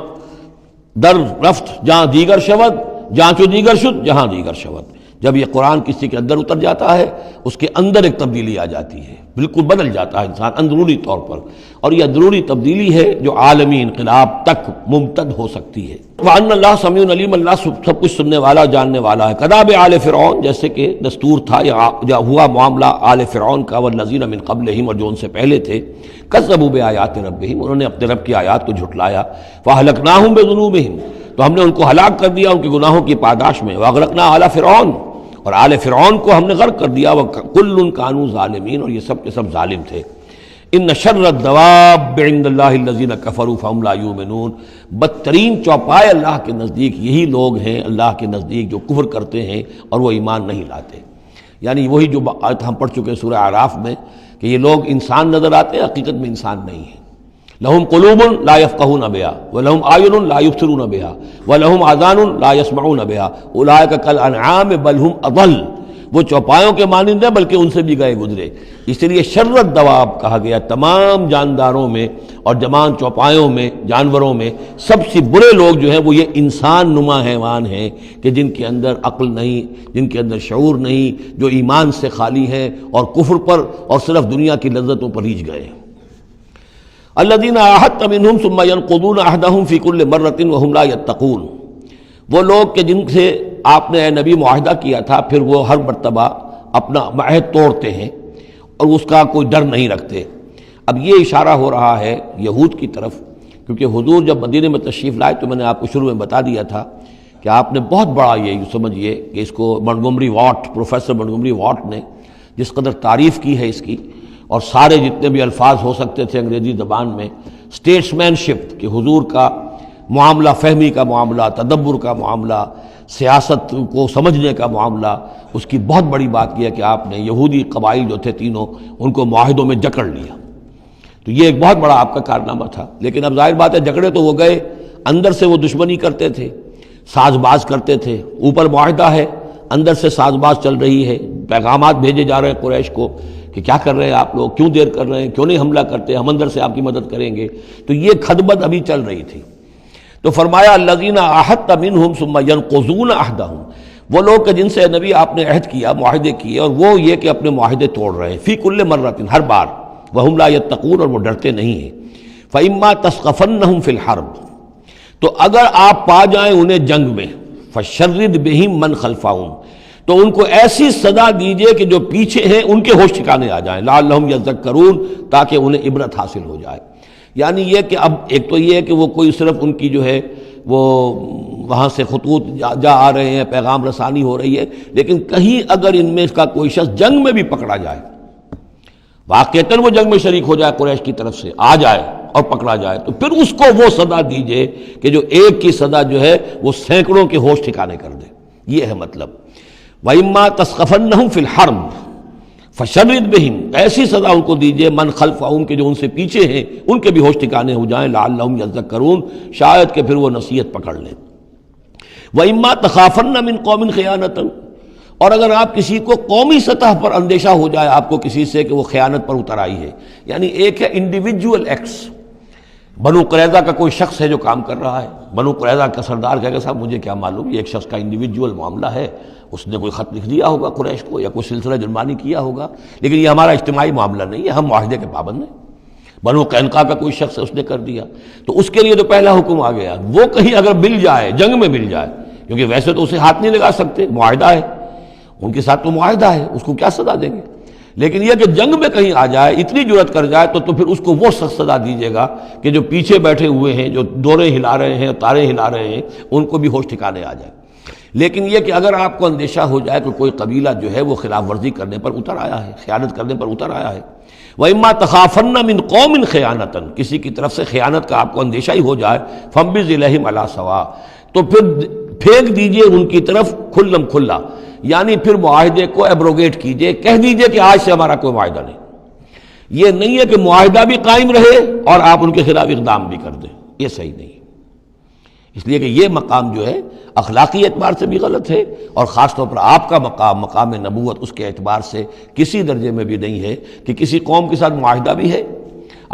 Speaker 2: در رفت جہاں دیگر شود، جہاں چو دیگر شد جہاں دیگر شود، جب یہ قرآن کسی کے اندر اتر جاتا ہے اس کے اندر ایک تبدیلی آ جاتی ہے، بالکل بدل جاتا ہے انسان اندرونی طور پر، اور یہ اندرونی تبدیلی ہے جو عالمی انقلاب تک ممتد ہو سکتی ہے۔ وَأَنَّ اللَّهَ سَمِيعٌ عَلِيمٌ، اللہ سب کچھ سننے والا جاننے والا ہے۔ کداب آل فرعون، جیسے کہ دستور تھا یا ہوا معاملہ آل فرعون کا، والذین من قبلہم، اور جو ان سے پہلے تھے، کذبوا بآیات ربہم، انہوں نے اپنے رب کی آیات کو جھٹلایا، فأہلکناہم بذنوبہم، تو ہم نے ان کو ہلاک کر دیا ان کے گناہوں کی پاداش میں، وأغرقنا آل فرعون، اور آل فرعون کو ہم نے غرق کر دیا، وکل کانوا ظالمین، اور یہ سب کے سب ظالم تھے۔ ان شر الدواب عند اللہ الذین کفروا فہم لا یؤمنون، بدترین چوپائے اللہ کے نزدیک یہی لوگ ہیں، اللہ کے نزدیک جو کفر کرتے ہیں اور وہ ایمان نہیں لاتے۔ یعنی وہی جو آیت ہم پڑھ چکے ہیں سورہ اعراف میں کہ یہ لوگ انسان نظر آتے ہیں، حقیقت میں انسان نہیں ہیں۔ لہم قلوب لا یفقہون بہا ولہم اعین لا یبصرون بہا ولہم آذان لا یسمعون بہا اولئک کالانعام بل ہم اضل، وہ چوپایوں کے مانند ہیں بلکہ ان سے بھی گئے گزرے۔ اس لیے شر الدواب کہا گیا، تمام جانداروں میں اور جمان چوپایوں میں، جانوروں میں سب سے برے لوگ جو ہیں وہ یہ انسان نما حیوان ہیں کہ جن کے اندر عقل نہیں، جن کے اندر شعور نہیں، جو ایمان سے خالی ہیں اور کفر پر اور صرف دنیا کی لذتوں پر ریجھ گئے ہیں۔ الذین عاہدت منہم ثم ینقضون عہدہم فی کل مرۃ وہم لا یتقون، وہ لوگ کہ جن سے آپ نے اے نبی معاہدہ کیا تھا پھر وہ ہر مرتبہ اپنا عہد توڑتے ہیں اور اس کا کوئی ڈر نہیں رکھتے۔ اب یہ اشارہ ہو رہا ہے یہود کی طرف، کیونکہ حضور جب مدینے میں تشریف لائے تو میں نے آپ کو شروع میں بتا دیا تھا کہ آپ نے بہت بڑا یہ سمجھیے کہ اس کو Montgomery what, professor Montgomery what نے جس قدر تعریف کی ہے اس کی، اور سارے جتنے بھی الفاظ ہو سکتے تھے انگریزی زبان میں، اسٹیٹس مین شپ کہ حضور کا معاملہ، فہمی کا معاملہ، تدبر کا معاملہ، سیاست کو سمجھنے کا معاملہ، اس کی بہت بڑی بات یہ ہے کہ آپ نے یہودی قبائل جو تھے تینوں ان کو معاہدوں میں جکڑ لیا۔ تو یہ ایک بہت بڑا آپ کا کارنامہ تھا، لیکن اب ظاہر بات ہے جکڑے تو وہ گئے، اندر سے وہ دشمنی کرتے تھے، ساز باز کرتے تھے۔ اوپر معاہدہ ہے، اندر سے ساز باز چل رہی ہے، پیغامات بھیجے جا رہے ہیں قریش کو کہ کیا کر رہے ہیں آپ لوگ، کیوں دیر کر رہے ہیں، کیوں نہیں حملہ کرتے، ہم اندر سے آپ کی مدد کریں گے۔ تو یہ خدمت ابھی چل رہی تھی۔ تو فرمایا الذین عاہدت منہم ثم ینقضون عہدہم، وہ لوگ کہ جن سے نبی آپ نے عہد کیا، معاہدے کیے، اور وہ یہ کہ اپنے معاہدے توڑ رہے ہیں، فی کل مرۃ، ہر بار، وہم لا یتقون، اور وہ ڈرتے نہیں ہیں۔ فإما تثقفنہم فی الحرب، تو اگر آپ پا جائیں انہیں جنگ میں، فشرد بہم من خلفہم، تو ان کو ایسی سزا دیجئے کہ جو پیچھے ہیں ان کے ہوش ٹھکانے آ جائیں، لعلہم یذکرون، تاکہ انہیں عبرت حاصل ہو جائے۔ یعنی یہ کہ اب ایک تو یہ ہے کہ وہ کوئی صرف ان کی جو ہے وہ وہاں سے خطوط جا آ رہے ہیں، پیغام رسانی ہو رہی ہے، لیکن کہیں اگر ان میں کا کوئی شخص جنگ میں بھی پکڑا جائے، واقعتاً وہ جنگ میں شریک ہو جائے، قریش کی طرف سے آ جائے اور پکڑا جائے، تو پھر اس کو وہ سزا دیجئے کہ جو ایک کی سزا جو ہے وہ سینکڑوں کے ہوش ٹھکانے کر دے۔ یہ ہے مطلب۔ وَإِمَّا تَثْقَفَنَّهُمْ فِي الْحَرْبِ فَشَرِّدْ بِهِمْ، ایسی سزا ان کو دیجئے من خلفہم کے جو ان سے پیچھے ہیں ان کے بھی ہوش ٹھکانے ہو جائیں، لعلہم یذکرون، شاید کہ پھر وہ نصیحت پکڑ لیں۔ وَإِمَّا تَخَافَنَّ مِنْ قَوْمٍ خِيَانَةً، اور اگر آپ کسی کو قومی سطح پر اندیشہ ہو جائے آپ کو کسی سے کہ وہ خیانت پر اتر آئی ہے، یعنی ایک ہے انڈیویجول ایکٹس، بنو قریظہ کا کوئی شخص ہے جو کام کر رہا ہے، بنو قریظہ کا سردار کہے گا صاحب مجھے کیا معلوم، یہ ایک شخص کا انڈیویجول معاملہ ہے، اس نے کوئی خط لکھ دیا ہوگا قریش کو یا کوئی سلسلہ جرمانی کیا ہوگا، لیکن یہ ہمارا اجتماعی معاملہ نہیں ہے، ہم معاہدے کے پابند ہیں۔ بنو قینقاع کا کوئی شخص ہے اس نے کر دیا، تو اس کے لیے تو پہلا حکم آ گیا، وہ کہیں اگر مل جائے، جنگ میں مل جائے، کیونکہ ویسے تو اسے ہاتھ نہیں لگا سکتے، معاہدہ ہے ان کے ساتھ، تو معاہدہ ہے، اس کو کیا سزا دیں گے، لیکن یہ کہ جنگ میں کہیں آ جائے، اتنی جرأت کر جائے تو پھر اس کو وہ سخت سزا دیجیے گا کہ جو پیچھے بیٹھے ہوئے ہیں، جو ڈورے ہلا رہے ہیں، تارے ہلا رہے ہیں، ان کو بھی ہوش ٹھکانے آ جائے۔ لیکن یہ کہ اگر آپ کو اندیشہ ہو جائے کہ کوئی قبیلہ جو ہے وہ خلاف ورزی کرنے پر اتر آیا ہے، خیانت کرنے پر اتر آیا ہے، وَإِمَّا تَخَافَنَّ مِنْ قَوْمٍ خِيَانَةً، کسی کی طرف سے خیانت کا آپ کو اندیشہ ہی ہو جائے، فَانبِذْ إِلَيْهِمْ عَلَىٰ سَوَاءٍ، تو پھر پھینک دیجئے ان کی طرف کھلم کھلا، یعنی پھر معاہدے کو ایبروگیٹ کیجئے، کہہ دیجئے کہ آج سے ہمارا کوئی معاہدہ نہیں۔ یہ نہیں ہے کہ معاہدہ بھی قائم رہے اور آپ ان کے خلاف اقدام بھی کر دیں، یہ صحیح نہیں، اس لیے کہ یہ مقام جو ہے اخلاقی اعتبار سے بھی غلط ہے، اور خاص طور پر آپ کا مقام، مقام نبوت، اس کے اعتبار سے کسی درجے میں بھی نہیں ہے کہ کسی قوم کے ساتھ معاہدہ بھی ہے،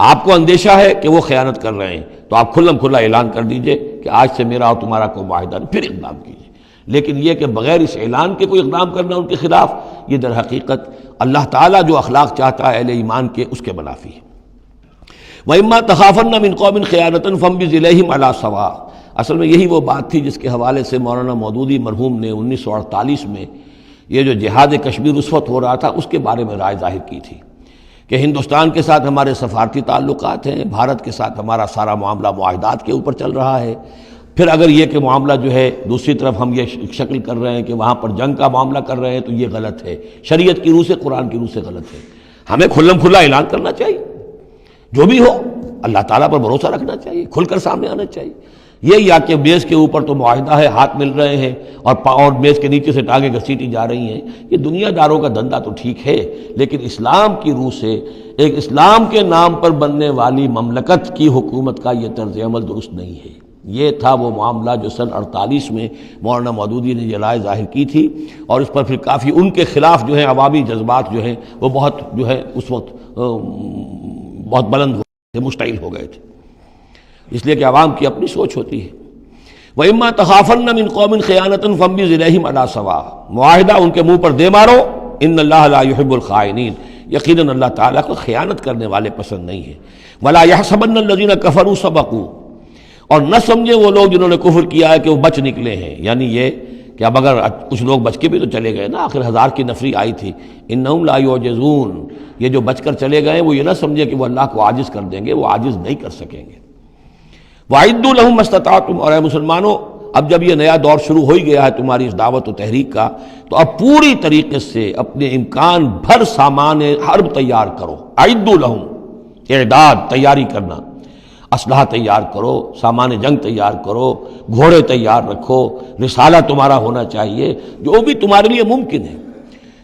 Speaker 2: آپ کو اندیشہ ہے کہ وہ خیانت کر رہے ہیں، تو آپ کھلم کھلا اعلان کر دیجئے کہ آج سے میرا اور تمہارا کوئی معاہدہ نہیں، پھر اقدام کیجئے۔ لیکن یہ کہ بغیر اس اعلان کے کوئی اقدام کرنا ان کے خلاف، یہ در حقیقت اللہ تعالیٰ جو اخلاق چاہتا ہے اہل ایمان کے، اس کے منافی ہے۔ وَإِمَّا تَخَافَنَّ مِنْ قَوْمٍ خِيَانَةً فَانبِذْ إِلَيْهِمْ عَلَىٰ سَوَاءٍ۔ اصل میں یہی وہ بات تھی جس کے حوالے سے مولانا مودودی مرحوم نے 1948 میں یہ جو جہاد کشمیر اس وقت ہو رہا تھا اس کے بارے میں رائے ظاہر کی تھی کہ ہندوستان کے ساتھ ہمارے سفارتی تعلقات ہیں، بھارت کے ساتھ ہمارا سارا معاملہ معاہدات کے اوپر چل رہا ہے، پھر اگر یہ کہ معاملہ جو ہے دوسری طرف ہم یہ شکل کر رہے ہیں کہ وہاں پر جنگ کا معاملہ کر رہے ہیں تو یہ غلط ہے، شریعت کی روح سے، قرآن کی روح سے غلط ہے۔ ہمیں کھلم کھلا اعلان کرنا چاہیے، جو بھی ہو اللہ تعالیٰ پر بھروسہ رکھنا چاہیے، کھل کر سامنے آنا چاہیے۔ یہ یا کہ میز کے اوپر تو معاہدہ ہے، ہاتھ مل رہے ہیں اور میز کے نیچے سے ٹانگیں گھسیٹی جا رہی ہیں، یہ دنیا داروں کا دندہ تو ٹھیک ہے، لیکن اسلام کی روح سے ایک اسلام کے نام پر بننے والی مملکت کی حکومت کا یہ طرز عمل درست نہیں ہے۔ یہ تھا وہ معاملہ جو سن 48 میں مولانا مودودی نے یہ رائے ظاہر کی تھی، اور اس پر پھر کافی ان کے خلاف جو ہے عوامی جذبات جو ہیں وہ بہت جو ہے اس وقت بہت بلند ہو گئے تھے، مشتعل ہو گئے تھے، اس لیے کہ عوام کی اپنی سوچ ہوتی ہے۔ وَإِمَّا تَخَافَنَّ مِنْ قَوْمٍ خِيَانَةً فَانبِذْ إِلَيْهِمْ عَلَىٰ سَوَاءٍ، معاہدہ ان کے منہ پر دے مارو، ان اللہ لا يحب الخائنین، یقیناً اللہ تعالیٰ کو خیانت کرنے والے پسند نہیں ہے۔ وَلَا يَحْسَبَنَّ الَّذِينَ كَفَرُوا سَبَقُوا، اور نہ سمجھے وہ لوگ جنہوں نے کفر کیا ہے کہ وہ بچ نکلے ہیں، یعنی یہ کہ اب اگر کچھ لوگ بچ کے بھی تو چلے گئے نا، آخر 1000 کی نفری آئی تھی، انہم لا یعجزون، یہ جو بچ کر چلے گئے وہ یہ نہ سمجھے کہ وہ اللہ کو عاجز کر دیں گے، وہ عاجز نہیں کر سکیں گے۔ وَأَعِدُّوا لَهُم مَّا اسْتَطَعْتُمْ، اور اے مسلمانوں اب جب یہ نیا دور شروع ہو ہی گیا ہے تمہاری اس دعوت و تحریک کا، تو اب پوری طریقے سے اپنے امکان بھر سامان حرب تیار کرو۔ اعدوا لہم، اعداد، تیاری کرنا، اسلحہ تیار کرو، سامان جنگ تیار کرو، گھوڑے تیار رکھو، رسالہ تمہارا ہونا چاہیے، جو بھی تمہارے لیے ممکن ہے۔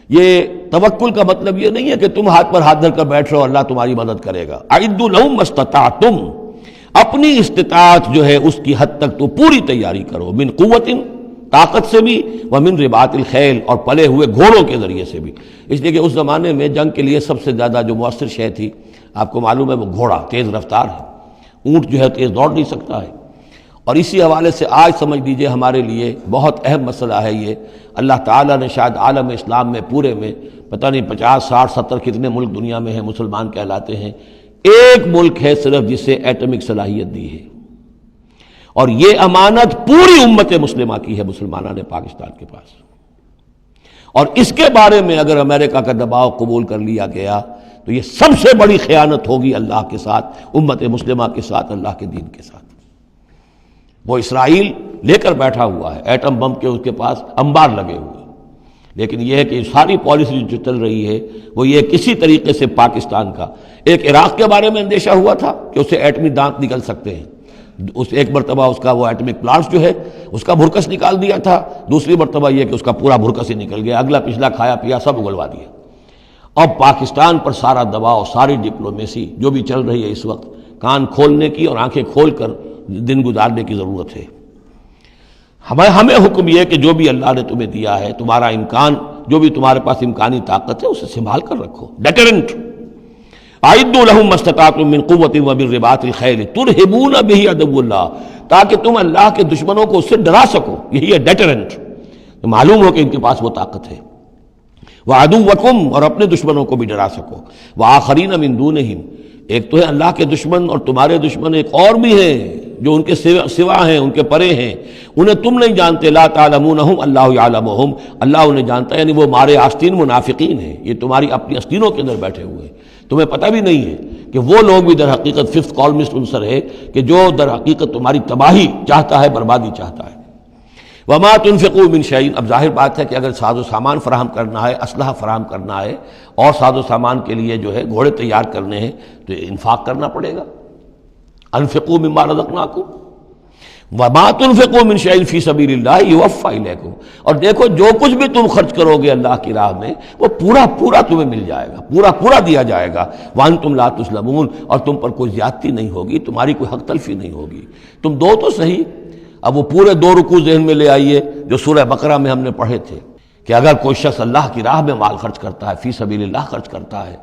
Speaker 2: یہ توکل کا مطلب یہ نہیں ہے کہ تم ہاتھ پر ہاتھ دھر کر بیٹھ رہو اللہ تمہاری مدد کرے گا۔ اعدوا لہم ما استطعتم، اپنی استطاعت جو ہے اس کی حد تک تو پوری تیاری کرو، من قوت، طاقت سے بھی، ومن رباط الخیل، اور پلے ہوئے گھوڑوں کے ذریعے سے بھی، اس لیے کہ اس زمانے میں جنگ کے لیے سب سے زیادہ جو مؤثر شے تھی آپ کو معلوم ہے وہ گھوڑا، تیز رفتار ہے، اونٹ جو ہے تیز دوڑ نہیں سکتا ہے۔ اور اسی حوالے سے آج سمجھ لیجئے ہمارے لیے بہت اہم مسئلہ ہے یہ، اللہ تعالیٰ نے شاید عالم اسلام میں پورے میں پتہ نہیں 50 60 70 کتنے ملک دنیا میں ہیں مسلمان کہلاتے ہیں، ایک ملک ہے صرف جسے ایٹمک صلاحیت دی ہے، اور یہ امانت پوری امت مسلمہ کی ہے، مسلمانان پاکستان کے پاس، اور اس کے بارے میں اگر امریکہ کا دباؤ قبول کر لیا گیا تو یہ سب سے بڑی خیانت ہوگی اللہ کے ساتھ، امت مسلمہ کے ساتھ، اللہ کے دین کے ساتھ۔ وہ اسرائیل لے کر بیٹھا ہوا ہے ایٹم بم کے، اس کے پاس انبار لگے ہوئے، لیکن یہ ہے کہ ساری پالیسی جو چل رہی ہے وہ یہ کسی طریقے سے پاکستان کا، ایک عراق کے بارے میں اندیشہ ہوا تھا کہ اس سے ایٹمی دانت نکل سکتے ہیں، اس ایک مرتبہ اس کا وہ ایٹمک پلانٹ جو ہے اس کا بھرکس نکال دیا تھا، دوسری مرتبہ یہ کہ اس کا پورا بھرکس ہی نکل گیا، اگلا پچھلا کھایا پیا سب اگلوا دیا۔ اب پاکستان پر سارا دباؤ، ساری ڈپلومیسی جو بھی چل رہی ہے اس وقت، کان کھولنے کی اور آنکھیں کھول کر دن گزارنے کی ضرورت ہے۔ ہمیں حکم یہ کہ جو بھی اللہ نے تمہیں دیا ہے، تمہارا امکان، جو بھی تمہارے پاس امکانی طاقت ہے اسے سنبھال کر رکھو، ڈیٹرنٹ۔ اعدوا لہم ما استطعتم من قوت ومن رباط الخیل ترہبون بہ عدو اللہ، تاکہ تم اللہ کے دشمنوں کو اس سے ڈرا سکو، یہی ہے ڈیٹرنٹ، معلوم ہو کہ ان کے پاس وہ طاقت ہے۔ وعدوکم، اور اپنے دشمنوں کو بھی ڈرا سکو، وآخرین من دونہم، ایک تو ہے اللہ کے دشمن اور تمہارے دشمن ایک اور بھی ہیں جو ان کے سوا ہیں، ان کے پرے ہیں، انہیں تم نہیں جانتے، لا تعلمونہم اللہ یعلمہم، اللہ انہیں جانتا ہے، یعنی وہ مارے آستین منافقین ہیں، یہ تمہاری اپنی آستینوں کے اندر بیٹھے ہوئے ہیں، تمہیں پتہ بھی نہیں ہے کہ وہ لوگ بھی در حقیقت ففتھ کالمسٹ عنصر ہے کہ جو در حقیقت تمہاری تباہی چاہتا ہے، بربادی چاہتا ہے۔ وما تنفقوا من شیء، اب ظاہر بات ہے کہ اگر ساز و سامان فراہم کرنا ہے، اسلحہ فراہم کرنا ہے، اور ساز و سامان کے لیے جو ہے گھوڑے تیار کرنے ہیں تو انفاق کرنا پڑے گا۔ انفقوا مما رزقناکم وما تنفقوا من شیء فی سبیل اللہ یوفی الیکم، اور دیکھو جو کچھ بھی تم خرچ کرو گے اللہ کی راہ میں وہ پورا پورا تمہیں مل جائے گا، پورا پورا دیا جائے گا۔ وانتم لا تظلمون، اور تم پر کوئی زیادتی نہیں ہوگی، تمہاری کوئی حق تلفی نہیں ہوگی۔ تم دو تو صحیح، اب وہ پورے 2 رکوع ذہن میں لے آئیے جو سورہ بقرہ میں ہم نے پڑھے تھے کہ اگر کوئی شخص اللہ کی راہ میں مال خرچ کرتا ہے، فی سبیل اللہ خرچ کرتا ہے،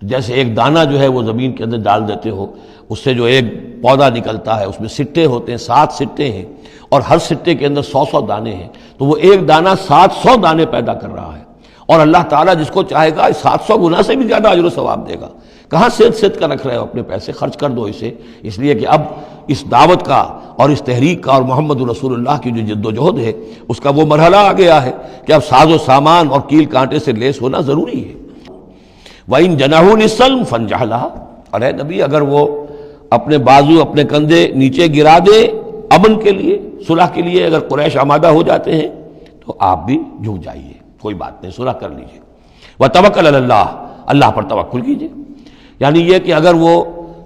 Speaker 2: جیسے ایک دانہ جو ہے وہ زمین کے اندر ڈال دیتے ہو، اس سے جو ایک پودا نکلتا ہے، اس میں سٹے ہوتے ہیں، 7 سٹے ہیں، اور ہر سٹے کے اندر 100 دانے ہیں، تو وہ ایک دانہ 700 دانے پیدا کر رہا ہے، اور اللہ تعالیٰ جس کو چاہے گا 700 گنا سے بھی زیادہ اجر و ثواب دے گا۔ کہاں صحت کا رکھ رہے ہو اپنے پیسے، خرچ کر دو اسے، اس لیے کہ اب اس دعوت کا اور اس تحریک کا اور محمد رسول اللہ کی جو جد و جہد ہے اس کا وہ مرحلہ آ گیا ہے کہ اب ساز و سامان اور کیل کانٹے سے لیس ہونا ضروری ہے۔ وَإِن جَنَحُوا لِلسَّلْمِ فَانْجَحْ لَهَا، اور اے نبی اگر وہ اپنے بازو اپنے کندھے نیچے گرا دے امن کے لیے، صلح کے لیے، اگر قریش آمادہ ہو جاتے ہیں تو آپ بھی جھک جائیے، کوئی بات نہیں، صلح کر لیجیے۔ وَتَوَکَّلْ عَلَى اللَّهِ، اللہ پر توکل کیجیے، یعنی یہ کہ اگر وہ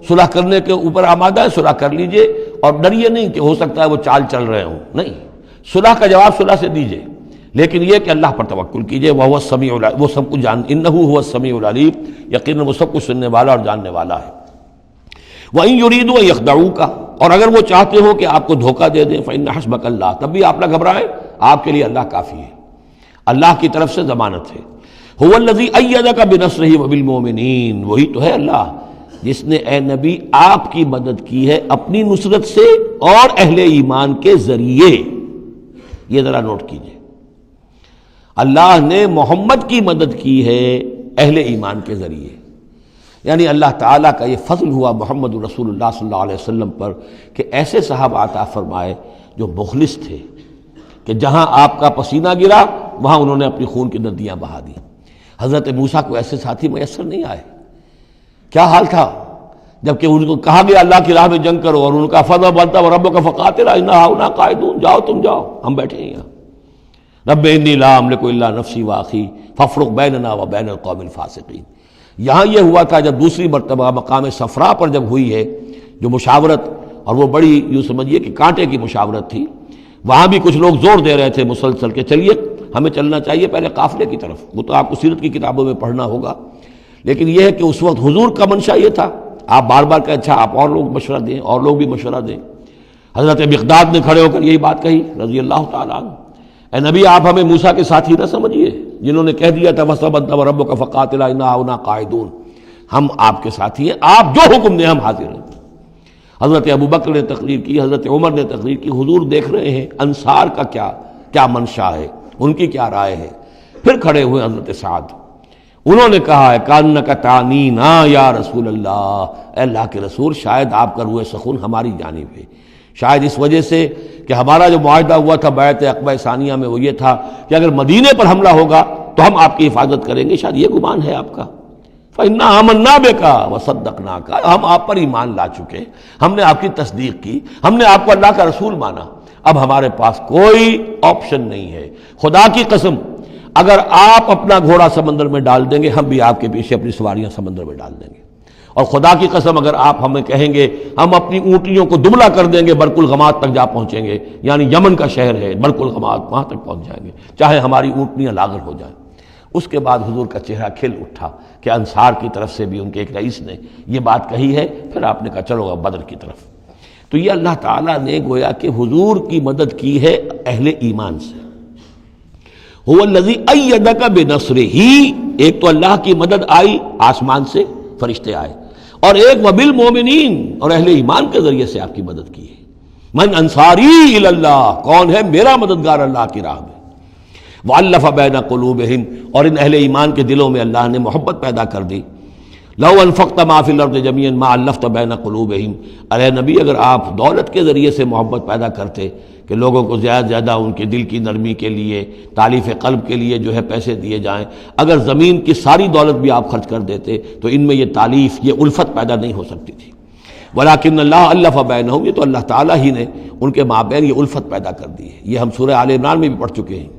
Speaker 2: صلح کرنے کے اوپر آمادہ ہے صلح کر لیجئے، اور ڈریے نہیں کہ ہو سکتا ہے وہ چال چل رہے ہوں، نہیں، صلح کا جواب صلح سے دیجئے، لیکن یہ کہ اللہ پر توکل کیجئے، وَهُوَ السَّمِيعُ العلیم، وہ سب کچھ إِنَّهُ هُوَ السَّمِيعُ العلیم، یقیناً وہ سب کچھ سننے والا اور جاننے والا ہے۔ وَإِن يُرِيدُوا أَن يَخْدَعُوكَ، اور اگر وہ چاہتے ہو کہ آپ کو دھوکہ دے دیں، فَإِنَّ حَسْبَكَ اللَّهُ، تب بھی آپ نہ گھبرائیں، آپ کے لیے اللہ کافی ہے، اللہ کی طرف سے ضمانت ہے۔ هُوَ الَّذِي أَيَّدَكَ بِنَصْرِهِ وَبِالْمُؤْمِنِينَ، وہی تو ہے اللہ جس نے اے نبی آپ کی مدد کی ہے اپنی نصرت سے اور اہل ایمان کے ذریعے۔ یہ ذرا نوٹ کیجئے، اللہ نے محمد کی مدد کی ہے اہل ایمان کے ذریعے، یعنی اللہ تعالیٰ کا یہ فضل ہوا محمد رسول اللہ صلی اللہ علیہ وسلم پر کہ ایسے صحابہ عطا فرمائے جو مخلص تھے، کہ جہاں آپ کا پسینہ گرا وہاں انہوں نے اپنی خون کی ندیاں بہا دی۔ حضرت موسیٰ کو ایسے ساتھی میسر نہیں آئے، کیا حال تھا جبکہ ان کو کہا گیا اللہ کی راہ میں جنگ کرو، اور ان کا فضل بنتا وہ رب کا فقاتل انا ہاؤنا قاعدون، جاؤ تم جاؤ، ہم بیٹھے ہیں یہاں۔ رب انی لا املک الا نفسی واخی فافرق بیننا وبین القوم الفاسقین۔ یہاں یہ ہوا تھا جب دوسری مرتبہ مقام صفرا پر جب ہوئی ہے جو مشاورت، اور وہ بڑی یوں سمجھیے کہ کانٹے کی مشاورت تھی، وہاں بھی کچھ لوگ زور دے رہے تھے مسلسل کہ چلیے ہمیں چلنا چاہیے پہلے قافلے کی طرف، وہ تو آپ کو سیرت کی کتابوں میں پڑھنا ہوگا، لیکن یہ ہے کہ اس وقت حضور کا منشا یہ تھا، آپ بار بار کہ اچھا آپ اور لوگ مشورہ دیں، اور لوگ بھی مشورہ دیں۔ حضرت مقداد نے کھڑے ہو کر یہی بات کہی رضی اللہ تعالیٰ عنہ، اے نبی آپ ہمیں موسیٰ کے ساتھی نہ سمجھیے جنہوں نے کہہ دیا تھا فَاسْتَبَنْتَ وَرَبُّكَ فَقَاتِلَ إِنَّا هَاهُنَا قَاعِدُونَ، ہم آپ کے ساتھی ہیں، آپ جو حکم دیں ہم حاضر ہیں۔ حضرت ابوبکر نے تقریر کی، حضرت عمر نے تقریر کی، حضور دیکھ رہے ہیں انصار کا کیا منشا ہے، ان کی کیا رائے ہے۔ پھر کھڑے ہوئے حضرت سعد، انہوں نے کہا ہے کانک تعنینا یا رسول اللہ، اے اللہ کے رسول شاید آپ کا روح سخن ہماری جانب ہے، شاید اس وجہ سے کہ ہمارا جو معاہدہ ہوا تھا بیعت عقبہ ثانیہ میں وہ یہ تھا کہ اگر مدینے پر حملہ ہوگا تو ہم آپ کی حفاظت کریں گے، شاید یہ گمان ہے آپ کا۔ فَإِنَّا آمَنَّا بِكَ وَصَدَّقْنَاكَ، ہم آپ پر ایمان لا چکے، ہم نے آپ کی تصدیق کی، ہم نے آپ کو اللہ کا رسول مانا، اب ہمارے پاس کوئی آپشن نہیں ہے۔ خدا کی قسم اگر آپ اپنا گھوڑا سمندر میں ڈال دیں گے ہم بھی آپ کے پیچھے اپنی سواریاں سمندر میں ڈال دیں گے، اور خدا کی قسم اگر آپ ہمیں کہیں گے ہم اپنی اونٹیوں کو دبلا کر دیں گے برق الغماد تک جا پہنچیں گے، یعنی یمن کا شہر ہے برق الغماد، وہاں تک پہنچ جائیں گے چاہے ہماری اونٹنیاں لاغر ہو جائیں۔ اس کے بعد حضور کا چہرہ کھل اٹھا کہ انصار کی طرف سے بھی ان کے ایک رئیس نے یہ بات کہی ہے، پھر آپ نے کہا چلو اب بدر کی طرف۔ تو یہ اللہ تعالیٰ نے گویا کہ حضور کی مدد کی ہے اہل ایمان سے۔ هو الذی ایدک بنصرہ، ایک تو اللہ کی مدد آئی آسمان سے، فرشتے آئے، اور ایک وبالمؤمنین، اور اہل ایمان کے ذریعے سے آپ کی مدد کی ہے۔ من انصاری الی اللہ، کون ہے میرا مددگار اللہ کی راہ میں۔ وَأَلَّفَ بَيْنَ قُلُوبِهِمْ، اور ان اہل ایمان کے دلوں میں اللہ نے محبت پیدا کر دی۔ لَوْ أَنفَقْتَ مَا فِي الْأَرْضِ جَمِيعًا مَا أَلَّفْتَ بَيْنَ قُلُوبِهِمْ، ارے نبی اگر آپ دولت کے ذریعے سے محبت پیدا کرتے کہ لوگوں کو زیادہ زیادہ ان کے دل کی نرمی کے لیے، تالیف قلب کے لیے جو ہے پیسے دیے جائیں، اگر زمین کی ساری دولت بھی آپ خرچ کر دیتے تو ان میں یہ تالیف، یہ الفت پیدا نہیں ہو سکتی تھی۔ وَلَٰكِنَّ اللَّهَ أَلَّفَ بَيْنَهُمْ، یہ تو اللہ تعالیٰ ہی نے ان کے مابین یہ الفت پیدا کر دی ہے۔ یہ ہم سورہ آل عمران میں بھی پڑھ چکے ہیں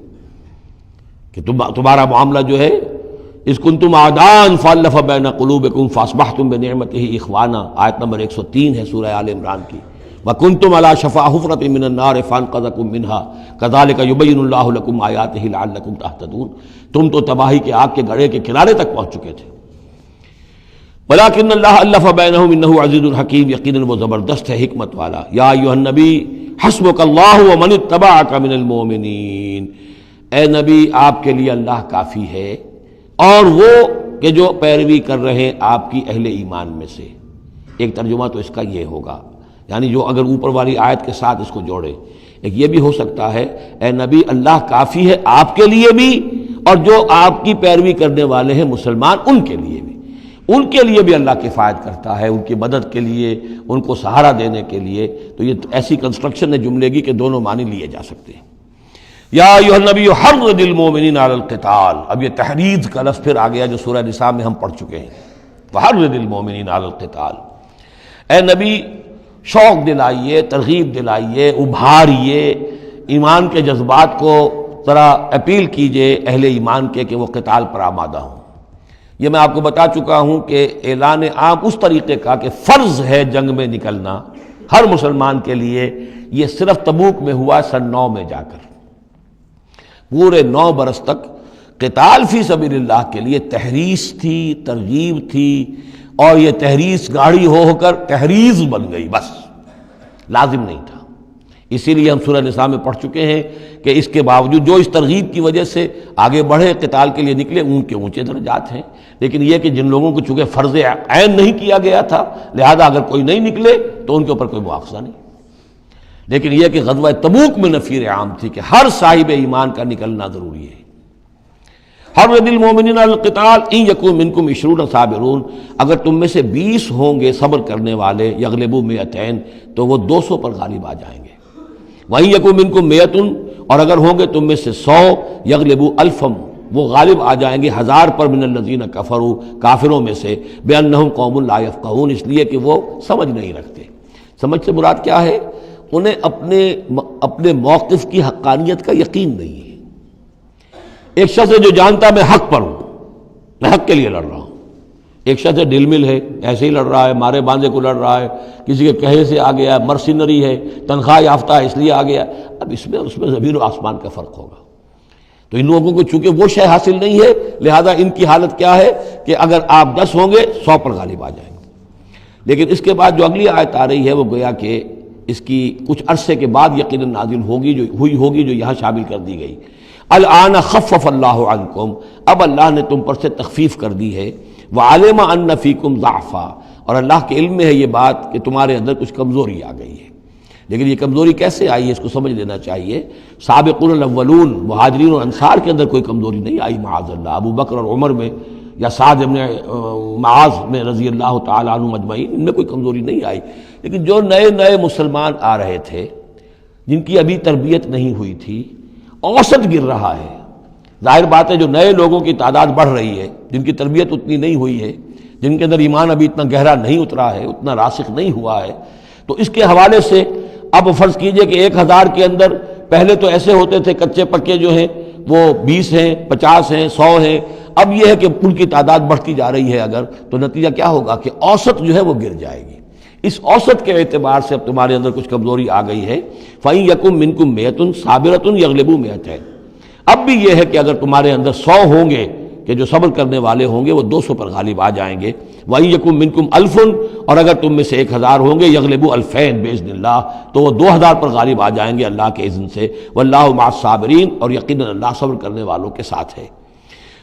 Speaker 2: کہ تمہارا معاملہ جو ہے اِذْ كُنْتُمْ أَعْدَاءً فَأَلَّفَ بَيْنَ قُلُوبِكُمْ فَأَصْبَحْتُمْ بِنِعْمَتِهِ إِخْوَانًا، آیت نمبر 103 ہے سورہ آل عمران کی۔ وَكُنْتُمْ عَلَىٰ شَفَا حُفْرَةٍ مِّنَ النَّارِ فَأَنقَذَكُم مِّنْهَا كَذَٰلِكَ يُبَيِّنُ اللَّهُ لَكُمْ آيَاتِهِ لَعَلَّكُمْ تَهْتَدُونَ، تم تو تباہی کے آگ کے گڑھے کے کنارے تک پہنچ چکے تھے۔ وَلَٰكِنَّ اللَّهَ أَلَّفَ بَيْنَهُمْ إِنَّهُ عَزِيزٌ حَكِيمٌ، یقیناً وہ زبردست ہے حکمت والا۔ یا ایھا النبی حسبک اللہ ومن اتبعک من المؤمنین، اے نبی آپ کے لیے اللہ کافی ہے اور وہ کہ جو پیروی کر رہے ہیں آپ کی اہل ایمان میں سے۔ ایک ترجمہ تو اس کا یہ ہوگا، یعنی جو اگر اوپر والی آیت کے ساتھ اس کو جوڑے، ایک یہ بھی ہو سکتا ہے اے نبی اللہ کافی ہے آپ کے لیے بھی اور جو آپ کی پیروی کرنے والے ہیں مسلمان ان کے لیے بھی، ان کے لیے بھی اللہ کفایت کرتا ہے، ان کی مدد کے لیے، ان کو سہارا دینے کے لیے۔ تو یہ ایسی کنسٹرکشن ہے جملے کی کہ دونوں معنی لیے جا سکتے ہیں۔ یا ایھا النبی حرض المؤمنین علی القتال، اب یہ تحریض کا لفظ پھر آ گیا جو سورہ نساء میں ہم پڑھ چکے ہیں، وحرض المؤمنین علی القتال۔ اے نبی شوق دلائیے، ترغیب دلائیے، ابھاریے ایمان کے جذبات کو، ذرا اپیل کیجئے اہل ایمان کے کہ وہ قتال پر آمادہ ہوں۔ یہ میں آپ کو بتا چکا ہوں کہ اعلان عام اس طریقے کا کہ فرض ہے جنگ میں نکلنا ہر مسلمان کے لیے، یہ صرف تبوک میں ہوا سن 9 میں جا کر۔ پورے 9 برس تک قتال فی سبیل اللہ کے لیے تحریض تھی، ترغیب تھی، اور یہ تحریض گاڑی ہو کر تحریض بن گئی، بس لازم نہیں تھا۔ اسی لیے ہم سورہ نساء میں پڑھ چکے ہیں کہ اس کے باوجود جو اس ترغیب کی وجہ سے آگے بڑھے قتال کے لیے نکلے ان کے اونچے درجات ہیں، لیکن یہ کہ جن لوگوں کو چونکہ فرض عین نہیں کیا گیا تھا لہذا اگر کوئی نہیں نکلے تو ان کے اوپر کوئی مواخذہ نہیں۔ لیکن یہ کہ غزوہ تبوک میں نفیر عام تھی کہ ہر صاحب ایمان کا نکلنا ضروری ہے۔ حرض المؤمنین علی القتال ان یکن منکم 20 صابرون، اگر تم میں سے 20 ہوں گے صبر کرنے والے، یغلبوا 200 تو وہ 200 پر غالب آ جائیں گے۔ وَإِن يَكُن مِّنكُم 100 اور اگر ہوں گے تم میں سے 100، یغلبوا 1000 وہ غالب آ جائیں گے 1000 پر، من الذین کفروا کافروں میں سے، بأنہم قوم لا یفقہون اس لیے کہ وہ سمجھ نہیں رکھتے۔ سمجھ سے مراد کیا ہے؟ انہیں اپنے موقف کی حقانیت کا یقین نہیں ہے۔ ایک شخص ہے جو جانتا میں حق پر ہوں، میں حق کے لیے لڑ رہا ہوں۔ ایک شخص ڈل مل ہے، ایسے ہی لڑ رہا ہے، مارے باندھے کو لڑ رہا ہے، کسی کے کہے سے آ گیا، مرسینری ہے، تنخواہ یافتہ ہے اس لیے آ گیا۔ اب اس میں زمین و آسمان کا فرق ہوگا۔ تو ان لوگوں کو چونکہ وہ شے حاصل نہیں ہے لہذا ان کی حالت کیا ہے کہ اگر آپ 10 ہوں گے 100 پر غالب آ جائیں گے۔ لیکن اس کے بعد جو اگلی آیت آ رہی ہے وہ گویا کہ اس کی کچھ عرصے کے بعد یقیناً نازل ہوگی، جو یہاں شامل کر دی گئی۔ الآن خفف اللہ عنکم، اب اللہ نے تم پر سے تخفیف کر دی ہے، وعلم ان فیکم ضعفا، اور اللہ کے علم میں ہے یہ بات کہ تمہارے اندر کچھ کمزوری آ گئی ہے۔ لیکن یہ کمزوری کیسے آئی ہے اس کو سمجھ لینا چاہیے۔ سابقون الاولون مہاجرین اور انصار کے اندر کوئی کمزوری نہیں آئی معاذ اللہ، ابو بکر اور عمر میں یا سعد بن معاذ میں رضی اللہ تعالیٰ عنہ مجمعین، ان میں کوئی کمزوری نہیں آئی۔ لیکن جو نئے مسلمان آ رہے تھے جن کی ابھی تربیت نہیں ہوئی تھی، اوسط گر رہا ہے۔ ظاہر بات ہے جو نئے لوگوں کی تعداد بڑھ رہی ہے، جن کی تربیت اتنی نہیں ہوئی ہے، جن کے اندر ایمان ابھی اتنا گہرا نہیں اترا ہے، اتنا راسخ نہیں ہوا ہے، تو اس کے حوالے سے اب فرض کیجئے کہ 1000 کے اندر پہلے تو ایسے ہوتے تھے کچے پکے جو ہیں وہ 20 ہیں، 50 ہیں، 100 ہیں، اب یہ ہے کہ ان کی تعداد بڑھتی جا رہی ہے اگر، تو نتیجہ کیا ہوگا کہ اوسط جو ہے وہ گر جائے گی۔ اس اوسط کے اعتبار سے اب تمہارے اندر کچھ کمزوری آ گئی ہے۔ فَإِن يَكُن مِّنكُم 100 صَابِرَةٌ يَغْلِبُوا 200، اب بھی یہ ہے کہ اگر تمہارے اندر 100 ہوں گے کہ جو صبر کرنے والے ہوں گے وہ 200 پر غالب آ جائیں گے۔ وَإِن يَكُن مِّنكُم 1000 اور اگر تم میں سے 1000 ہوں گے، يَغْلِبُوا 2000 بِإِذْنِ اللَّهِ تو وہ 2000 پر غالب آ جائیں گے اللہ کے اذن سے۔ وَاللَّهُ مَعَ الصَّابِرِينَ اور یقیناً اللہ صبر کرنے والوں کے ساتھ ہے۔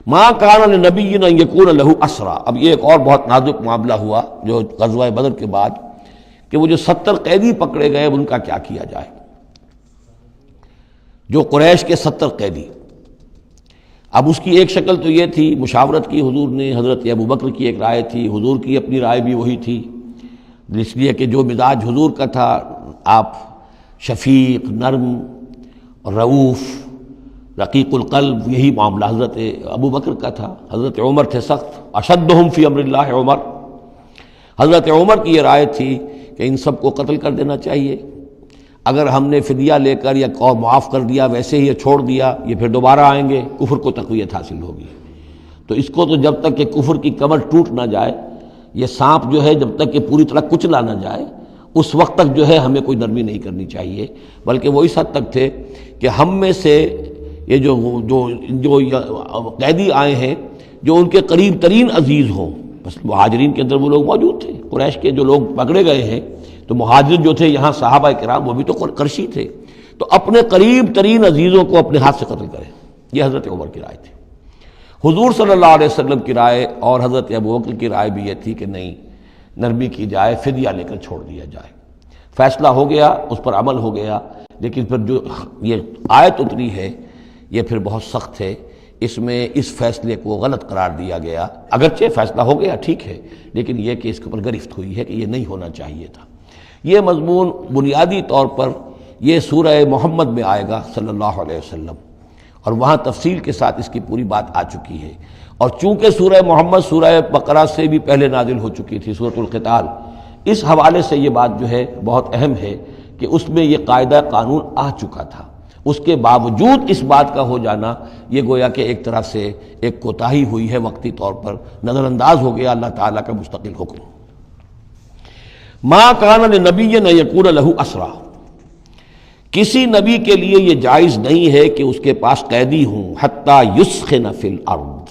Speaker 2: مَا كَانَ لِنَبِيٍّ أَن يَكُونَ لَهُ أَسْرَىٰ، اب یہ ایک اور بہت نازک معاملہ ہوا جو غزوہ بدر کے بعد کہ وہ جو 70 قیدی پکڑے گئے ان کا کیا کیا جائے۔ جو قریش کے 70 قیدی، اب اس کی ایک شکل تو یہ تھی، مشاورت کی حضور نے، حضرت ابو بکر کی ایک رائے تھی، حضور کی اپنی رائے بھی وہی تھی، اس لیے کہ جو مزاج حضور کا تھا، آپ شفیق، نرم، رؤوف، رقیق القلب، یہی معاملہ حضرت ابو بکر کا تھا۔ حضرت عمر تھے سخت، اشدہم فی امر اللہ عمر، حضرت عمر کی یہ رائے تھی کہ ان سب کو قتل کر دینا چاہیے، اگر ہم نے فدیہ لے کر یا معاف کر دیا ویسے ہی چھوڑ دیا یہ پھر دوبارہ آئیں گے، کفر کو تقویت حاصل ہوگی۔ تو اس کو تو جب تک کہ کفر کی کمر ٹوٹ نہ جائے، یہ سانپ جو ہے جب تک کہ پوری طرح کچلا نہ جائے اس وقت تک جو ہے ہمیں کوئی نرمی نہیں کرنی چاہیے، بلکہ وہ اس حد تک تھے کہ ہم میں سے یہ جو قیدی آئے ہیں جو ان کے قریب ترین عزیز ہوں، بس مہاجرین کے اندر وہ لوگ موجود تھے، قریش کے جو لوگ پکڑے گئے ہیں تو مہاجر جو تھے یہاں صحابہ کرام وہ بھی تو قرشی تھے، تو اپنے قریب ترین عزیزوں کو اپنے ہاتھ سے قتل کریں، یہ حضرت عمر کی رائے تھی۔ حضور صلی اللہ علیہ وسلم کی رائے اور حضرت ابوبکر کی رائے بھی یہ تھی کہ نہیں، نرمی کی جائے، فدیہ لے کر چھوڑ دیا جائے۔ فیصلہ ہو گیا، اس پر عمل ہو گیا، لیکن پھر جو یہ آیت اتری ہے یہ پھر بہت سخت ہے، اس میں اس فیصلے کو غلط قرار دیا گیا۔ اگرچہ فیصلہ ہو گیا ٹھیک ہے، لیکن یہ کہ اس کے اوپر گرفت ہوئی ہے کہ یہ نہیں ہونا چاہیے تھا۔ یہ مضمون بنیادی طور پر یہ سورہ محمد میں آئے گا صلی اللہ علیہ وسلم، اور وہاں تفصیل کے ساتھ اس کی پوری بات آ چکی ہے۔ اور چونکہ سورہ محمد سورہ بقرہ سے بھی پہلے نازل ہو چکی تھی، سورۃ القتال، اس حوالے سے یہ بات جو ہے بہت اہم ہے کہ اس میں یہ قاعدہ قانون آ چکا تھا۔ اس کے باوجود اس بات کا ہو جانا یہ گویا کہ ایک طرح سے ایک کوتاہی ہوئی ہے، وقتی طور پر نظر انداز ہو گیا اللہ تعالیٰ کا مستقل حکم۔ ما کان لنبی ان یکون لہ اسریٰ، کسی نبی کے لیے یہ جائز نہیں ہے کہ اس کے پاس قیدی ہوں، حتی یسخن فی الارض،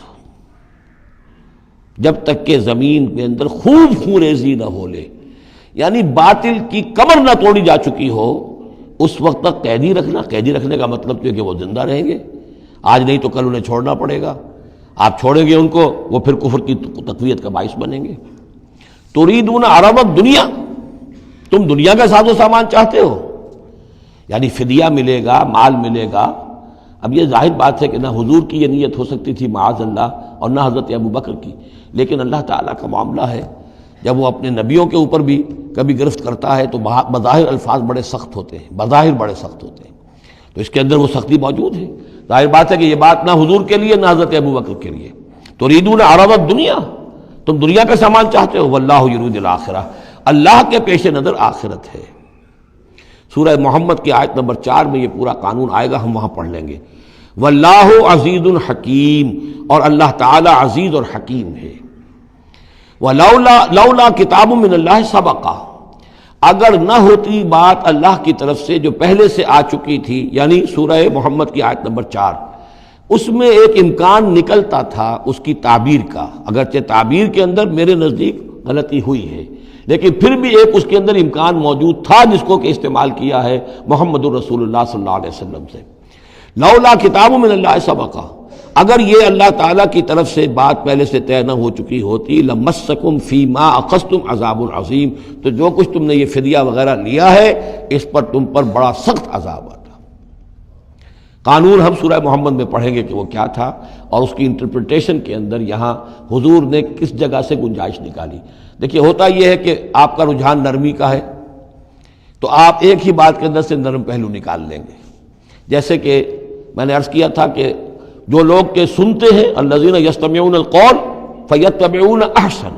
Speaker 2: جب تک کہ زمین کے اندر خوب خونریزی نہ ہو لے، یعنی باطل کی کمر نہ توڑی جا چکی ہو، اس وقت تک قیدی رکھنا۔ قیدی رکھنے کا مطلب یہ کہ وہ زندہ رہیں گے، آج نہیں تو کل انہیں چھوڑنا پڑے گا، آپ چھوڑیں گے ان کو، وہ پھر کفر کی تقویت کا باعث بنیں گے۔ تريدون عرض الدنیا، تم دنیا کا ساز و سامان چاہتے ہو، یعنی فدیہ ملے گا، مال ملے گا۔ اب یہ ظاہر بات ہے کہ نہ حضور کی یہ نیت ہو سکتی تھی معاذ اللہ، اور نہ حضرت ابوبکر کی، لیکن اللہ تعالیٰ کا معاملہ ہے، جب وہ اپنے نبیوں کے اوپر بھی کبھی گرفت کرتا ہے تو بظاہر الفاظ بڑے سخت ہوتے ہیں، بظاہر بڑے سخت ہوتے ہیں، تو اس کے اندر وہ سختی موجود ہے۔ ظاہر بات ہے کہ یہ بات نہ حضور کے لیے نہ حضرت ابوبکر کے لیے۔ تريدون عرض الدنیا، تم دنیا کا سامان چاہتے ہو، واللہ یرید الآخرہ، اللہ کے پیش نظر آخرت ہے۔ سورہ محمد کی آیت نمبر 4 میں یہ پورا قانون آئے گا، ہم وہاں پڑھ لیں گے۔ واللہ عزیز حکیم، اور اللہ تعالی عزیز اور حکیم ہے۔ لولا کتاب من اللہ سبقہ، اگر نہ ہوتی بات اللہ کی طرف سے جو پہلے سے آ چکی تھی، یعنی سورہ محمد کی آیت نمبر 4، اس میں ایک امکان نکلتا تھا اس کی تعبیر کا، اگرچہ تعبیر کے اندر میرے نزدیک غلطی ہوئی ہے، لیکن پھر بھی ایک اس کے اندر امکان موجود تھا جس کو کہ استعمال کیا ہے محمد الرسول اللہ صلی اللہ علیہ وسلم سے۔ لولا کتاب من اللہ سبقہ، اگر یہ اللہ تعالیٰ کی طرف سے بات پہلے سے طے نہ ہو چکی ہوتی، لمسکم فیما اخذتم عذاب عظیم، تو جو کچھ تم نے یہ فدیہ وغیرہ لیا ہے اس پر تم پر بڑا سخت عذاب آتا۔ قانون ہم سورہ محمد میں پڑھیں گے کہ وہ کیا تھا، اور اس کی انٹرپریٹیشن کے اندر یہاں حضور نے کس جگہ سے گنجائش نکالی۔ دیکھیے ہوتا یہ ہے کہ آپ کا رجحان نرمی کا ہے تو آپ ایک ہی بات کے اندر سے نرم پہلو نکال لیں گے، جیسے کہ میں نے عرض کیا تھا کہ جو لوگ کے سنتے ہیں الذین یستمعون القول فیتبعون احسن،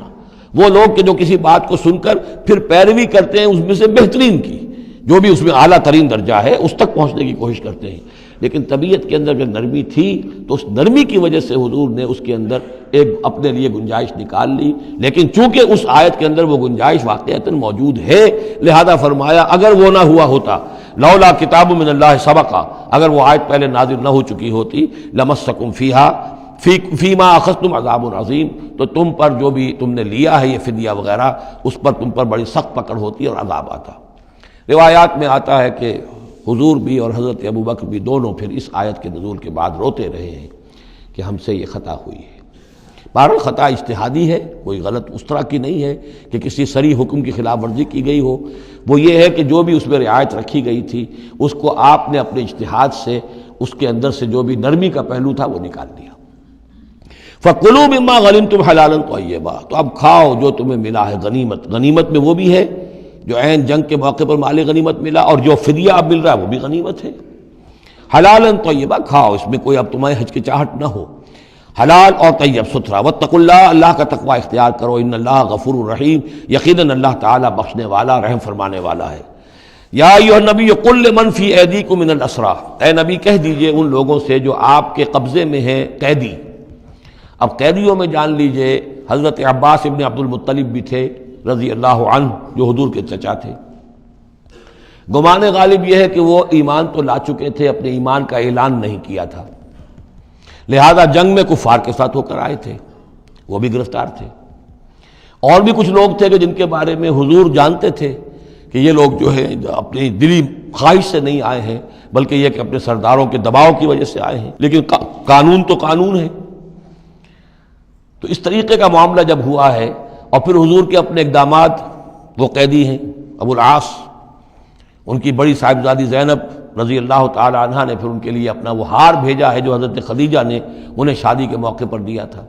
Speaker 2: وہ لوگ کہ جو کسی بات کو سن کر پھر پیروی کرتے ہیں اس میں سے بہترین کی، جو بھی اس میں اعلیٰ ترین درجہ ہے اس تک پہنچنے کی کوشش کرتے ہیں۔ لیکن طبیعت کے اندر جو نرمی تھی تو اس نرمی کی وجہ سے حضور نے اس کے اندر ایک اپنے لیے گنجائش نکال لی، لیکن چونکہ اس آیت کے اندر وہ گنجائش واقعتاً موجود ہے، لہذا فرمایا اگر وہ نہ ہوا ہوتا، لولا کتاب من اللہ سبقہ، اگر وہ آیت پہلے نازل نہ ہو چکی ہوتی، لمسکم فیما اخذتم عذاب عظیم، تو تم پر جو بھی تم نے لیا ہے یہ فدیہ وغیرہ، اس پر تم پر بڑی سخت پکڑ ہوتی اور عذاب آتا۔ روایات میں آتا ہے کہ حضور بھی اور حضرت ابوبکر بھی دونوں پھر اس آیت کے نزول کے بعد روتے رہے ہیں کہ ہم سے یہ خطا ہوئی ہے۔ بہرحال خطا اجتہادی ہے، کوئی غلط اس طرح کی نہیں ہے کہ کسی صریح حکم کی خلاف ورزی کی گئی ہو، وہ یہ ہے کہ جو بھی اس میں رعایت رکھی گئی تھی اس کو آپ نے اپنے اجتہاد سے اس کے اندر سے جو بھی نرمی کا پہلو تھا وہ نکال دیا۔ فَكُلُوا مِمَّا غَنِمْتُمْ حَلَالًا طَيِّبًا، تو اب کھاؤ جو تمہیں ملا ہے غنیمت۔ غنیمت میں وہ بھی ہے جو عین جنگ کے موقع پر مال غنیمت ملا، اور جو فدیہ اب مل رہا ہے وہ بھی غنیمت ہے۔ حلالًا طیبہ، کھاؤ، اس میں کوئی اب تمہیں ہچکچاہٹ نہ ہو، حلال اور طیب ستھرا۔ واتقوا اللہ، اللہ کا تقوی اختیار کرو، ان اللہ غفور الرحیم، یقیناً اللہ تعالیٰ بخشنے والا رحم فرمانے والا ہے۔ یا ایھا النبی قل لمن فی ایدیکم من الاسریٰ، اے نبی کہہ دیجئے ان لوگوں سے جو آپ کے قبضے میں ہیں قیدی۔ اب قیدیوں میں جان لیجئے حضرت عباس ابن عبد المطلب بھی تھے رضی اللہ عنہ، جو حضور کے چچا تھے۔ گمان غالب یہ ہے کہ وہ ایمان تو لا چکے تھے، اپنے ایمان کا اعلان نہیں کیا تھا، لہذا جنگ میں کفار کے ساتھ ہو کر آئے تھے، وہ بھی گرفتار تھے۔ اور بھی کچھ لوگ تھے کہ جن کے بارے میں حضور جانتے تھے کہ یہ لوگ جو ہے اپنی دلی خواہش سے نہیں آئے ہیں، بلکہ یہ کہ اپنے سرداروں کے دباؤ کی وجہ سے آئے ہیں، لیکن قانون تو قانون ہے، تو اس طریقے کا معاملہ جب ہوا ہے، اور پھر حضور کے اپنے اقدامات، وہ قیدی ہیں ابو العاص، ان کی بڑی صاحبزادی زینب رضی اللہ تعالی عنہا نے پھر ان کے لیے اپنا وہ ہار بھیجا ہے جو حضرت خدیجہ نے انہیں شادی کے موقع پر دیا تھا۔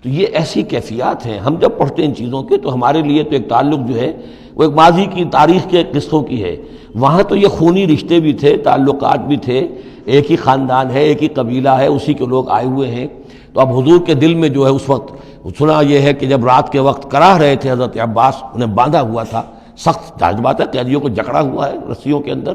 Speaker 2: تو یہ ایسی کیفیات ہیں، ہم جب پڑھتے ہیں ان چیزوں کے تو ہمارے لیے تو ایک تعلق جو ہے وہ ایک ماضی کی تاریخ کے قصوں کی ہے۔ وہاں تو یہ خونی رشتے بھی تھے، تعلقات بھی تھے، ایک ہی خاندان ہے، ایک ہی قبیلہ ہے، اسی کے لوگ آئے ہوئے ہیں۔ تو اب حضور کے دل میں جو ہے اس وقت سنا یہ ہے کہ جب رات کے وقت کراہ رہے تھے حضرت عباس، انہیں باندھا ہوا تھا، سخت ظاہر بات ہے قیدیوں کو جکڑا ہوا ہے رسیوں کے اندر،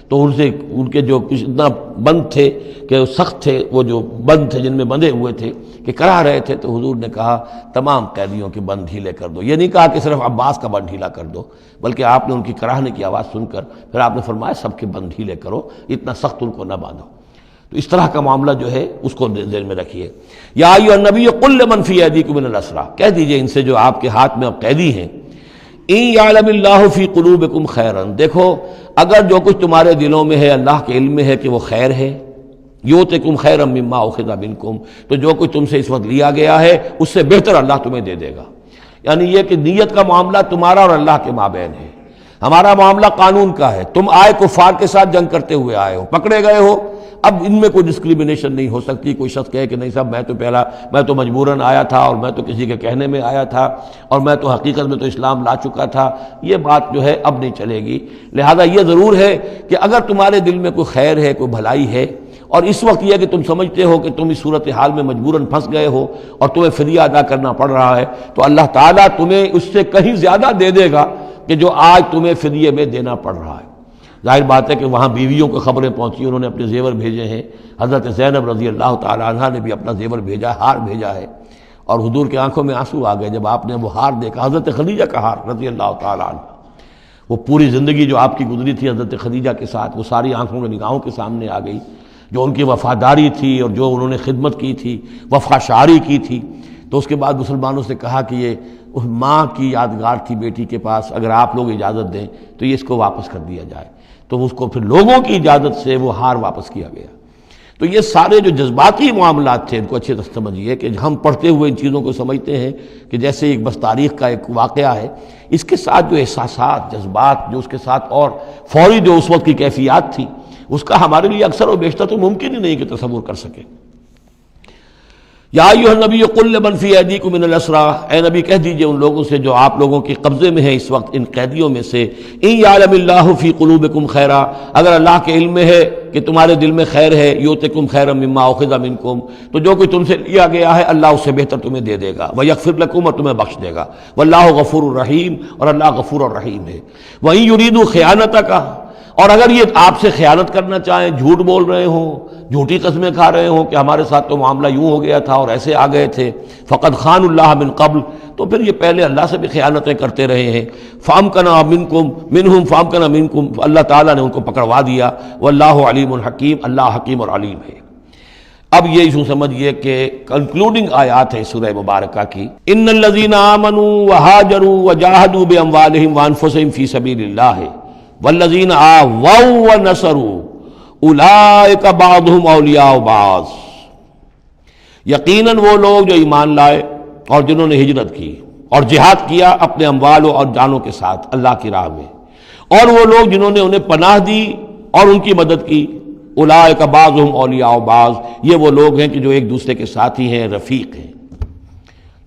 Speaker 2: تو ان کے جو اتنا بند تھے کہ سخت تھے، وہ جو بند تھے جن میں بندھے ہوئے تھے کہ کراہ رہے تھے، تو حضور نے کہا تمام قیدیوں کے بند ڈھیلے کر دو۔ یہ نہیں کہا کہ صرف عباس کا بند ڈھیلا کر دو، بلکہ آپ نے ان کی کراہنے کی آواز سن کر پھر آپ نے فرمایا سب کے بند ڈھیلے کرو، اتنا سخت ان کو نہ باندھو۔ تو اس طرح کا معاملہ جو ہے اس کو ذہن میں رکھیے۔ یا ایھا النبی قل لمن فی ایدیکم من الاسریٰ، کہہ دیجئے ان سے جو آپ کے ہاتھ میں اب قیدی ہیں، ان یعلم اللہ فی قلوبکم خیرا، دیکھو اگر جو کچھ تمہارے دلوں میں ہے اللہ کے علم میں ہے کہ وہ خیر ہے، یؤتکم خیرا مما اخذ منکم، تو جو کچھ تم سے اس وقت لیا گیا ہے اس سے بہتر اللہ تمہیں دے دے گا۔ یعنی یہ کہ نیت کا معاملہ تمہارا اور اللہ کے مابین ہے، ہمارا معاملہ قانون کا ہے۔ تم آئے کفار کے ساتھ جنگ کرتے ہوئے آئے ہو، پکڑے گئے ہو، اب ان میں کوئی ڈسکریمنیشن نہیں ہو سکتی۔ کوئی شخص کہے کہ نہیں صاحب میں تو مجبوراً آیا تھا، اور میں تو کسی کے کہنے میں آیا تھا، اور میں تو حقیقت میں تو اسلام لا چکا تھا، یہ بات جو ہے اب نہیں چلے گی۔ لہذا یہ ضرور ہے کہ اگر تمہارے دل میں کوئی خیر ہے، کوئی بھلائی ہے، اور اس وقت یہ کہ تم سمجھتے ہو کہ تم اس صورتحال میں مجبوراً پھنس گئے ہو اور تمہیں فدیہ ادا کرنا پڑ رہا ہے، تو اللہ تعالیٰ تمہیں اس سے کہیں زیادہ دے دے گا کہ جو آج تمہیں فدیے میں دینا پڑ رہا ہے۔ ظاہر بات ہے کہ وہاں بیویوں کو خبریں پہنچی، انہوں نے اپنے زیور بھیجے ہیں، حضرت زینب رضی اللہ تعالی عنہا نے بھی اپنا زیور بھیجا، ہار بھیجا ہے، اور حضور کے آنکھوں میں آنسو آ گئے جب آپ نے وہ ہار دیکھا، حضرت خدیجہ کا ہار رضی اللہ تعالی عنہ۔ وہ پوری زندگی جو آپ کی گزری تھی حضرت خدیجہ کے ساتھ، وہ ساری آنکھوں کے نگاہوں کے سامنے آ گئی، جو ان کی وفاداری تھی اور جو انہوں نے خدمت کی تھی، وفا شعاری کی تھی۔ تو اس کے بعد مسلمانوں سے کہا کہ یہ ماں کی یادگار تھی بیٹی کے پاس، اگر آپ لوگ اجازت دیں تو یہ اس کو واپس کر دیا جائے، تو اس کو پھر لوگوں کی اجازت سے وہ ہار واپس کیا گیا۔ تو یہ سارے جو جذباتی معاملات تھے ان کو اچھے سے سمجھیے کہ ہم پڑھتے ہوئے ان چیزوں کو سمجھتے ہیں کہ جیسے ایک بس تاریخ کا ایک واقعہ ہے، اس کے ساتھ جو احساسات، جذبات، جو اس کے ساتھ اور فوری جو اس وقت کی کیفیات تھی، اس کا ہمارے لیے اکثر و بیشتر تو ممکن ہی نہیں کہ تصور کر سکے۔ یا ایھا النبی قل لمن فی ایدیکم من الاسریٰ، اے نبی کہہ دیجئے ان لوگوں سے جو آپ لوگوں کے قبضے میں ہیں اس وقت، ان قیدیوں میں سے، ان یعلم اللہ فی قلوبکم خیرا، اگر اللہ کے علم میں ہے کہ تمہارے دل میں خیر ہے، یؤتکم خیرا مما اخذ منکم، تو جو کچھ تم سے لیا گیا ہے اللہ اس سے بہتر تمہیں دے دے گا، ویغفر لکم، اور تمہیں بخش دے گا، واللہ غفور الرحیم، اور اللہ غفور الرحیم ہے۔ وَإِن يُرِيدُوا خِيَانَتَكَ، اور اگر یہ آپ سے خیانت کرنا چاہیں، جھوٹ بول رہے ہوں، جھوٹی قسمیں کھا رہے ہوں کہ ہمارے ساتھ تو معاملہ یوں ہو گیا تھا اور ایسے آ گئے تھے، فقد خان اللہ من قبل، تو پھر یہ پہلے اللہ سے بھی خیانتیں کرتے رہے ہیں، فامکنا منہم فامکنا منکم، اللہ تعالیٰ نے ان کو پکڑوا دیا، واللہ علیم الحکیم، اللہ حکیم اور علیم ہے۔ اب یہ یوں سمجھیے کہ کنکلوڈنگ آیات ہے سورہ مبارکہ کی، ان الذین آمنوا وہاجروا وجاہدوا باموالہم وانفسہم فی سبیل اللہ والذین آووا ونصروا اولئک بعضهم اولیاء بعض، یقیناً وہ لوگ جو ایمان لائے اور جنہوں نے ہجرت کی اور جہاد کیا اپنے اموالوں اور جانوں کے ساتھ اللہ کی راہ میں، اور وہ لوگ جنہوں نے انہیں پناہ دی اور ان کی مدد کی، اولئک بعضهم اولیاء بعض، یہ وہ لوگ ہیں کہ جو ایک دوسرے کے ساتھی ہیں، رفیق ہیں۔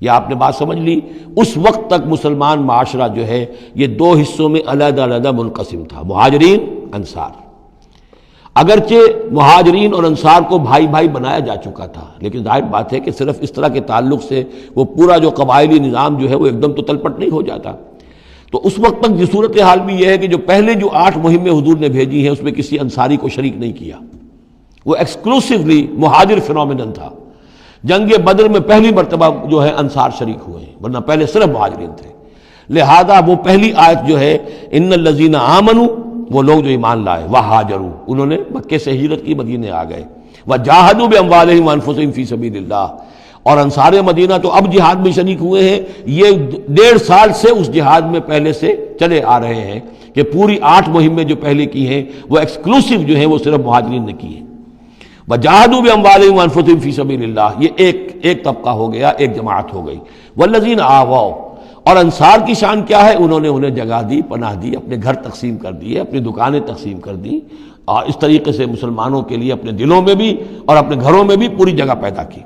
Speaker 2: یہ آپ نے بات سمجھ لی۔ اس وقت تک مسلمان معاشرہ جو ہے یہ دو حصوں میں علیحدہ علیحدہ منقسم تھا، مہاجرین، انصار۔ اگرچہ مہاجرین اور انصار کو بھائی بھائی بنایا جا چکا تھا، لیکن ظاہر بات ہے کہ صرف اس طرح کے تعلق سے وہ پورا جو قبائلی نظام جو ہے وہ ایک دم تو تلپٹ نہیں ہو جاتا۔ تو اس وقت تک یہ صورتحال بھی یہ ہے کہ جو پہلے جو 8 مہمیں حضور نے بھیجی ہیں اس میں کسی انصاری کو شریک نہیں کیا، وہ ایکسکلوسیولی مہاجر فینومینن تھا۔ جنگ بدر میں پہلی مرتبہ جو ہے انصار شریک ہوئے ہیں، ورنہ پہلے صرف مہاجرین تھے۔ لہذا وہ پہلی آیت جو ہے ان الذین آمنوا، وہ لوگ جو ایمان لائے، وہاجروا، انہوں نے مکے سے ہجرت کی، مدینے آ گئے، وجاہدوا باموالہم وانفسہم فی سبیل اللہ، اور انصار مدینہ تو اب جہاد میں شریک ہوئے ہیں، یہ 1.5 سال سے اس جہاد میں پہلے سے چلے آ رہے ہیں کہ پوری 8 مہمیں جو پہلے کی ہیں وہ ایکسکلوسیو جو ہیں وہ صرف مہاجرین نے کی ہیں۔ وجاہدوا باموالہم وانفسہم فی سبیل اللہ، یہ ایک ایک طبقہ ہو گیا، ایک جماعت ہو گئی۔ والذین آواؤ، اور انصار کی شان کیا ہے؟ انہوں نے انہیں جگہ دی، پناہ دی، اپنے گھر تقسیم کر دیے، اپنی دکانیں تقسیم کر دی، اور اس طریقے سے مسلمانوں کے لیے اپنے دلوں میں بھی اور اپنے گھروں میں بھی پوری جگہ پیدا کی۔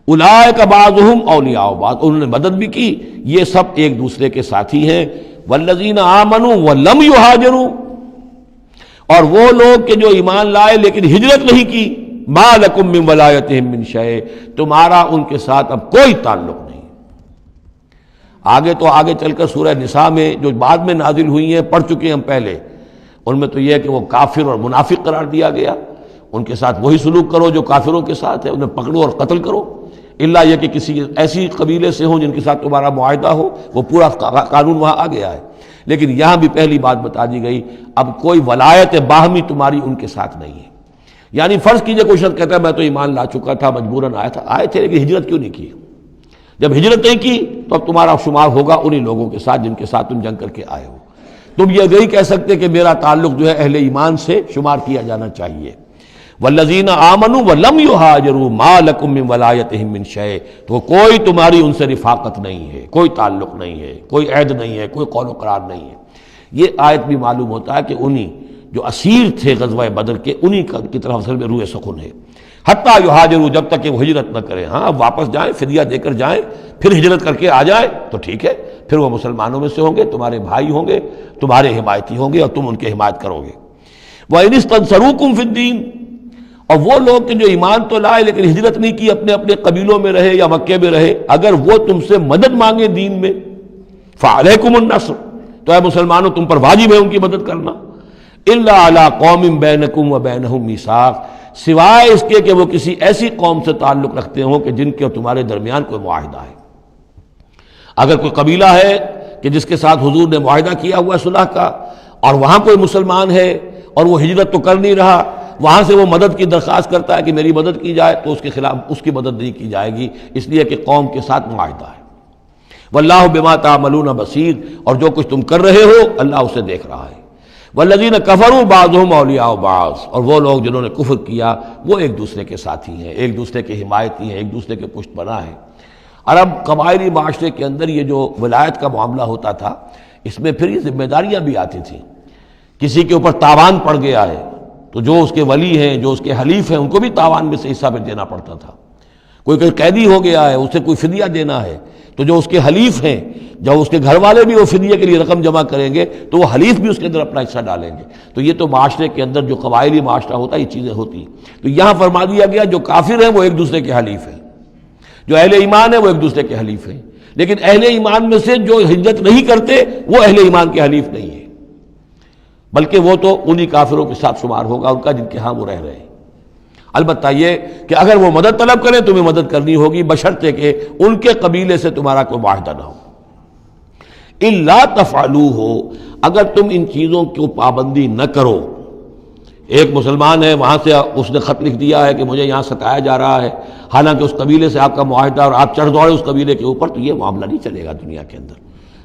Speaker 2: اولئک بعضهم اولیاء بعض، انہوں نے مدد بھی کی، یہ سب ایک دوسرے کے ساتھی ہیں۔ والذین آمنوا ولم یہاجروا، اور وہ لوگ کہ جو ایمان لائے لیکن ہجرت نہیں کی، ما لکم من ولایتہم من شیء، تمہارا ان کے ساتھ اب کوئی تعلق نہیں۔ آگے چل کر سورہ نساء میں جو بعد میں نازل ہوئی ہیں، پڑھ چکے ہم پہلے، ان میں تو یہ ہے کہ وہ کافر اور منافق قرار دیا گیا، ان کے ساتھ وہی سلوک کرو جو کافروں کے ساتھ ہے، انہیں پکڑو اور قتل کرو، الا یہ کہ کسی ایسی قبیلے سے ہوں جن کے ساتھ تمہارا معاہدہ ہو، وہ پورا قانون وہاں آ گیا ہے۔ لیکن یہاں بھی پہلی بات بتا دی گئی، اب کوئی ولایت باہمی تمہاری ان کے ساتھ نہیں ہے۔ یعنی فرض کیجئے کوئی شخص کہتا ہے میں تو ایمان لا چکا تھا، مجبوراً آئے تھے لیکن ہجرت کیوں نہیں کی؟ جب ہجرت نہیں کی تو اب تمہارا شمار ہوگا انہی لوگوں کے ساتھ جن کے ساتھ تم جنگ کر کے آئے ہو۔ تم یہ نہیں کہہ سکتے کہ میرا تعلق جو ہے اہل ایمان سے شمار کیا جانا چاہیے۔ والذین آمنوا ولم یہاجروا ما لکم من ولایتہم من شیء، تو کوئی تمہاری ان سے رفاقت نہیں ہے، کوئی تعلق نہیں ہے، کوئی عہد نہیں ہے، کوئی قول و قرار نہیں ہے۔ یہ آیت بھی معلوم ہوتا ہے کہ انہی جو اسیر تھے غزوہ بدر کے، انہی کی طرف اصل میں روح سخن ہے۔ حتیٰ یہاجروا، جب تک کہ وہ ہجرت نہ کریں، ہاں اب واپس جائیں، فدیہ دے کر جائیں، پھر ہجرت کر کے آ جائیں تو ٹھیک ہے، پھر وہ مسلمانوں میں سے ہوں گے، تمہارے بھائی ہوں گے، تمہارے حمایتی ہوں گے اور تم ان کی حمایت کرو گے۔ وَإِنِ اسْتَنصَرُوكُمْ فِي الدِّينِ، اور وہ لوگ کہ جو ایمان تو لائے لیکن ہجرت نہیں کی، اپنے اپنے قبیلوں میں رہے یا مکے میں رہے، اگر وہ تم سے مدد مانگے دین میں، فَعَلَيْكُمُ النَّصْرُ، تو اے مسلمانوں تم پر واجب ہے ان کی مدد کرنا۔ إِلَّا عَلَىٰ قَوْمٍ بَيْنَكُمْ وَبَيْنَهُمْ مِيثَاقٌ، سوائے اس کے کہ وہ کسی ایسی قوم سے تعلق رکھتے ہوں کہ جن کے تمہارے درمیان کوئی معاہدہ ہے۔ اگر کوئی قبیلہ ہے کہ جس کے ساتھ حضور نے معاہدہ کیا ہوا ہے صلح کا، اور وہاں کوئی مسلمان ہے اور وہ ہجرت تو کر نہیں رہا، وہاں سے وہ مدد کی درخواست کرتا ہے کہ میری مدد کی جائے، تو اس کے خلاف اس کی مدد نہیں کی جائے گی، اس لیے کہ قوم کے ساتھ معاہدہ ہے۔ واللہ بما تعملون بصیر، اور جو کچھ تم کر رہے ہو اللہ اسے دیکھ رہا ہے۔ والذین کفروا بعضهم اولیاء بعض، اور وہ لوگ جنہوں نے کفر کیا وہ ایک دوسرے کے ساتھی ہیں، ایک دوسرے کے حمایتی ہیں، ایک دوسرے کے پشت پناہ ہیں۔ عرب قبائلی معاشرے کے اندر یہ جو ولایت کا معاملہ ہوتا تھا، اس میں پھر یہ ذمہ داریاں بھی آتی تھیں۔ کسی کے اوپر تاوان پڑ گیا ہے تو جو اس کے ولی ہیں، جو اس کے حلیف ہیں، ان کو بھی تاوان میں سے حصہ پھر دینا پڑتا تھا۔ کوئی قیدی ہو گیا ہے، اسے کوئی فدیہ دینا ہے، تو جو اس کے حلیف ہیں، جب اس کے گھر والے بھی وہ فدیے کے لیے رقم جمع کریں گے تو وہ حلیف بھی اس کے اندر اپنا حصہ ڈالیں گے۔ تو یہ تو معاشرے کے اندر جو قبائلی معاشرہ ہوتا ہے یہ چیزیں ہوتی ہیں۔ تو یہاں فرما دیا گیا جو کافر ہیں وہ ایک دوسرے کے حلیف ہیں، جو اہل ایمان ہیں وہ ایک دوسرے کے حلیف ہیں، لیکن اہل ایمان میں سے جو ہجرت نہیں کرتے وہ اہل ایمان کے حلیف نہیں ہیں، بلکہ وہ تو انہی کافروں کے ساتھ شمار ہوگا ان کا جن کے ہاں وہ رہ رہے ہیں۔ البتہ یہ کہ اگر وہ مدد طلب کریں تمہیں مدد کرنی ہوگی، بشرطے کہ ان کے قبیلے سے تمہارا کوئی معاہدہ نہ ہو۔ الا تفعلوہ، اگر تم ان چیزوں کی پابندی نہ کرو، ایک مسلمان ہے وہاں سے اس نے خط لکھ دیا ہے کہ مجھے یہاں ستایا جا رہا ہے، حالانکہ اس قبیلے سے آپ کا معاہدہ اور آپ چڑھ دوڑے اس قبیلے کے اوپر، تو یہ معاملہ نہیں چلے گا دنیا کے اندر۔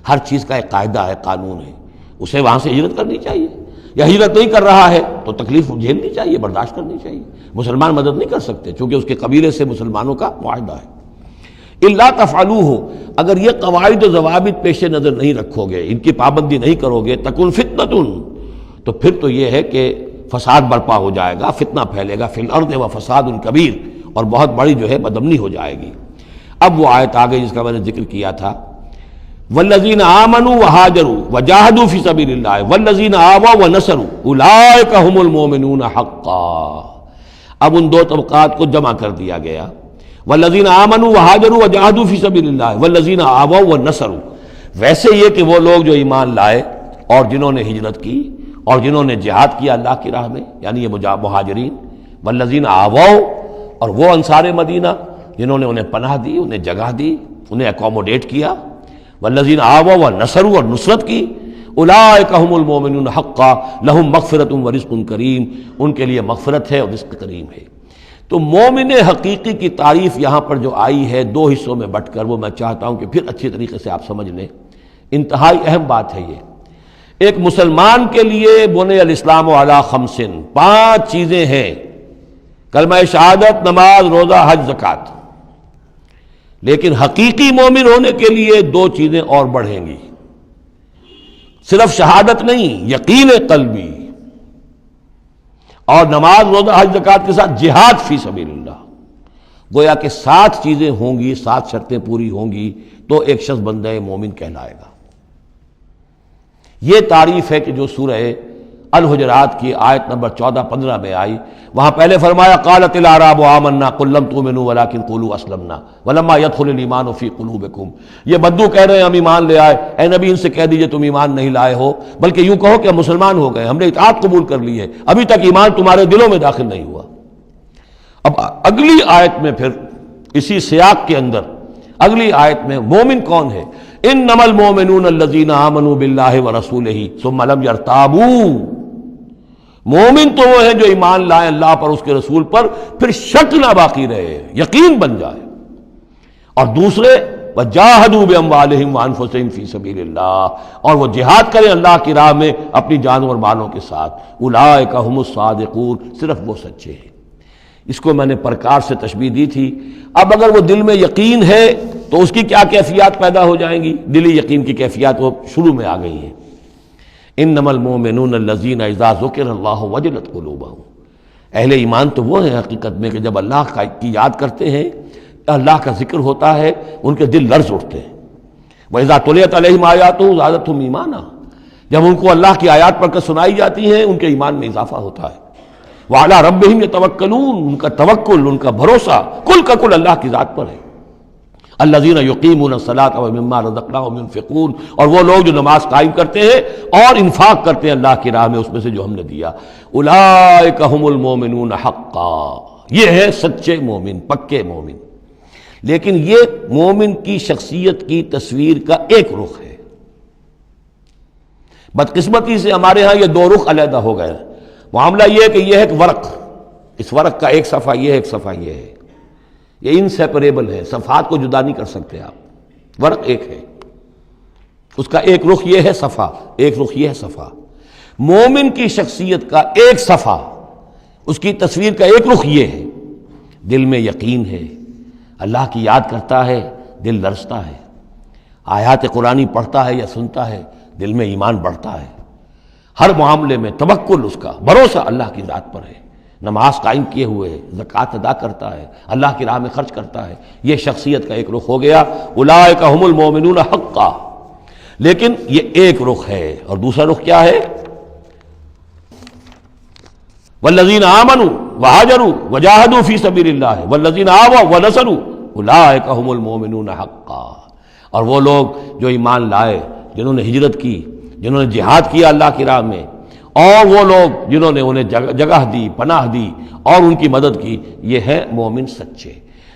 Speaker 2: ہر چیز کا ایک قاعدہ ہے، قانون ہے، اسے وہاں سے ہجرت کرنی چاہیے، یا ہجرت نہیں کر رہا ہے تو تکلیف جھیلنی چاہیے، برداشت کرنی چاہیے۔ مسلمان مدد نہیں کر سکتے چونکہ اس کے قبیلے سے مسلمانوں کا معاہدہ ہے۔ الا تفعلوہ، اگر یہ قواعد و ضوابط پیش نظر نہیں رکھو گے، ان کی پابندی نہیں کرو گے، تکن فتنۃ، تو پھر تو یہ ہے کہ فساد برپا ہو جائے گا، فتنہ پھیلے گا، فی الارض و فساد کبیر، اور بہت بڑی جو ہے بدامنی ہو جائے گی۔ اب وہ آیت آ گئی جس کا میں نے ذکر کیا تھا، والذین آمنوا وہاجروا وجاہدوا فی سبیل اللہ والذین آووا ونصروا اولئک ھم المؤمنون حقا۔ اب ان دو طبقات کو جمع کر دیا گیا، والذین آمنوا وہاجروا وجاہدوا فی سبیل اللہ والذین آووا ونصروا، ویسے یہ کہ وہ لوگ جو ایمان لائے اور جنہوں نے ہجرت کی اور جنہوں نے جہاد کیا اللہ کی راہ میں، یعنی یہ مہاجرین، والذین آووا، اور وہ انصار مدینہ جنہوں نے انہیں پناہ دی، انہیں جگہ دی، انہیں اکوموڈیٹ کیا، والذین آووا ونصروا، اور نصرت کی، اولئک ھم المؤمنون حقا لہم مغفرۃ ورزق کریم، ان کے لیے مغفرت ہے اور رزق کریم ہے۔ تو مومن حقیقی کی تعریف یہاں پر جو آئی ہے دو حصوں میں بٹ کر، وہ میں چاہتا ہوں کہ پھر اچھی طریقے سے آپ سمجھ لیں، انتہائی اہم بات ہے یہ۔ ایک مسلمان کے لیے بنی الاسلام علی خمس، 5 چیزیں ہیں، کلمہ شہادت، نماز، روزہ، حج، زکوٰۃ۔ لیکن حقیقی مومن ہونے کے لیے دو چیزیں اور بڑھیں گی، صرف شہادت نہیں، یقین قلبی اور نماز روزہ حج زکوٰۃ کے ساتھ جہاد فی سبیل اللہ۔ گویا کہ 7 چیزیں ہوں گی، 7 شرطیں پوری ہوں گی تو ایک شخص بندہ مومن کہلائے گا۔ یہ تعریف ہے کہ جو سورہ الحجرات کی آیت نمبر 14-15 میں آئی، وہاں پہلے فرمایا قالت الاعراب آمنا قل لم تؤمنوا ولکن قولوا اسلمنا ولما يدخل الايمان في قلوبكم۔ یہ بدو کہہ رہے ہیں ہم ایمان لے آئے، اے نبی ان سے کہہ دیجئے تم ایمان نہیں لائے ہو، بلکہ یوں کہو کہ ہم مسلمان ہو گئے، ہم نے اطاعت قبول کر لی ہے، ابھی تک ایمان تمہارے دلوں میں داخل نہیں ہوا۔ اب اگلی آیت میں پھر اسی سیاق کے اندر اگلی آیت میں مومن کون ہے؟ انما المؤمنون الذين آمنوا بالله ورسوله ثم لم يرتابوا۔ مومن تو وہ ہیں جو ایمان لائیں اللہ پر، اس کے رسول پر، پھر شک نہ باقی رہے، یقین بن جائے۔ اور دوسرے وجاہدوا باموالہم وانفسہم فی سبیل اللہ، اور وہ جہاد کریں اللہ کی راہ میں اپنی جانوں اور مالوں کے ساتھ، اولئک ھم الصادقون، صرف وہ سچے ہیں۔ اس کو میں نے پرکار سے تشبیہ دی تھی۔ اب اگر وہ دل میں یقین ہے تو اس کی کیا کیفیات پیدا ہو جائیں گی؟ دلی یقین کی کیفیات وہ شروع میں آ گئی ہیں۔ انما المؤمنون الذین اذا ذکر اللہ وجلت قلوبہم، اہل ایمان تو وہ ہیں حقیقت میں کہ جب اللہ کی یاد کرتے ہیں، اللہ کا ذکر ہوتا ہے، ان کے دل لرز اٹھتے ہیں۔ وَإِذَا تُلِيَتْ عَلَيْهِمْ آيَاتُهُ زَادَتْهُمْ ایمانا، جب ان کو اللہ کی آیات پڑھ کر سنائی جاتی ہیں ان کے ایمان میں اضافہ ہوتا ہے۔ وَعَلَىٰ رَبِّهِمْ يَتَوَكَّلُونَ، ان کا توکل، ان کا بھروسہ کل کا کل اللہ کی ذات پر ہے۔ الذین یقیمون الصلاۃ ومما رزقناہم ينفقون، اور وہ لوگ جو نماز قائم کرتے ہیں اور انفاق کرتے ہیں اللہ کی راہ میں اس میں سے جو ہم نے دیا۔ اولئک ھم المؤمنون حقا، یہ ہے سچے مومن، پکے مومن۔ لیکن یہ مومن کی شخصیت کی تصویر کا ایک رخ ہے۔ بدقسمتی سے ہمارے ہاں یہ 2 رخ علیحدہ ہو گئے۔ معاملہ یہ ہے کہ یہ ہے ایک ورق، اس ورق کا ایک صفحہ یہ ہے، ایک صفحہ یہ ہے، یہ انسیپریبل ہے، صفحات کو جدا نہیں کر سکتے آپ۔ ورق ایک ہے، اس کا ایک رخ یہ ہے صفحہ، ایک رخ یہ ہے صفحہ۔ مومن کی شخصیت کا ایک صفحہ، اس کی تصویر کا ایک رخ یہ ہے، دل میں یقین ہے، اللہ کی یاد کرتا ہے، دل لرزتا ہے، آیات قرآنی پڑھتا ہے یا سنتا ہے، دل میں ایمان بڑھتا ہے، ہر معاملے میں توکل، اس کا بھروسہ اللہ کی ذات پر ہے، نماز قائم کیے ہوئے ہے، زکوٰۃ ادا کرتا ہے، اللہ کی راہ میں خرچ کرتا ہے۔ یہ شخصیت کا ایک رخ ہو گیا، اولئک ھم المؤمنون حقا۔ لیکن یہ ایک رخ ہے، اور دوسرا رخ کیا ہے؟ والذین آمنوا وہاجروا وجاہدوا فی سبیل اللہ والذین آووا ونصروا اولئک ھم المؤمنون حقا۔ اور وہ لوگ جو ایمان لائے، جنہوں نے ہجرت کی، جنہوں نے جہاد کیا اللہ کی راہ میں، اور وہ لوگ جنہوں نے انہیں جگہ دی، پناہ دی اور ان کی مدد کی، یہ ہے مومن سچے۔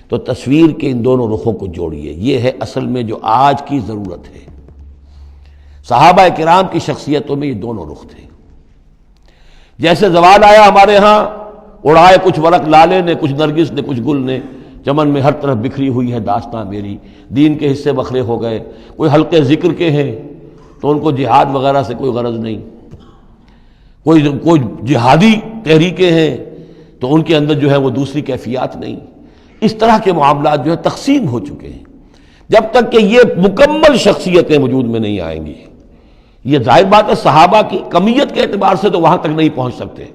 Speaker 2: تو تصویر کے ان دونوں رخوں کو جوڑیے، یہ ہے اصل میں جو آج کی ضرورت ہے۔ صحابہ کرام کی شخصیتوں میں یہ دونوں رخ تھے۔ جیسے زوال آیا ہمارے ہاں، اڑائے کچھ ورق لالے نے، کچھ نرگس نے، کچھ گل نے، چمن میں ہر طرف بکھری ہوئی ہے داستاں میری، دین کے حصے بکھرے ہو گئے، کوئی حلقے ذکر کے ہیں تو ان کو جہاد وغیرہ سے کوئی غرض نہیں، کوئی جہادی تحریکیں ہیں تو ان کے اندر جو ہے وہ دوسری کیفیات نہیں۔ اس طرح کے معاملات جو ہے تقسیم ہو چکے ہیں۔ جب تک کہ یہ مکمل شخصیتیں وجود میں نہیں آئیں گی، یہ ظاہر بات ہے صحابہ کی کمیت کے اعتبار سے تو وہاں تک نہیں پہنچ سکتے،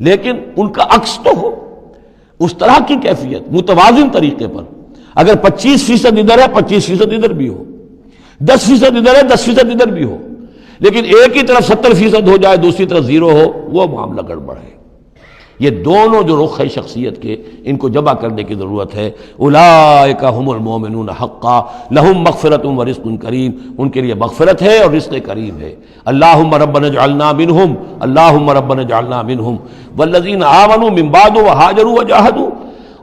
Speaker 2: لیکن ان کا عکس تو ہو، اس طرح کی کیفیت متوازن طریقے پر۔ اگر 25% ادھر ہے 25% ادھر بھی ہو، 10% ادھر ہے 10% ادھر بھی ہو، لیکن ایک ہی طرف 70% ہو جائے، دوسری طرف 0 ہو، وہ معاملہ گڑبڑ ہے۔ یہ دونوں جو رخ ہے شخصیت کے، ان کو جمع کرنے کی ضرورت ہے۔ اولئک ھم المؤمنون حقا لہم مغفرۃ ورزق کریم، ان کے لیے مغفرت ہے اور رزق کریم ہے۔ اللہم ربنا اجعلنا منہم، اللہم ربنا اجعلنا منہم والذین آمنوا من بعد وہاجروا وجاہدوا،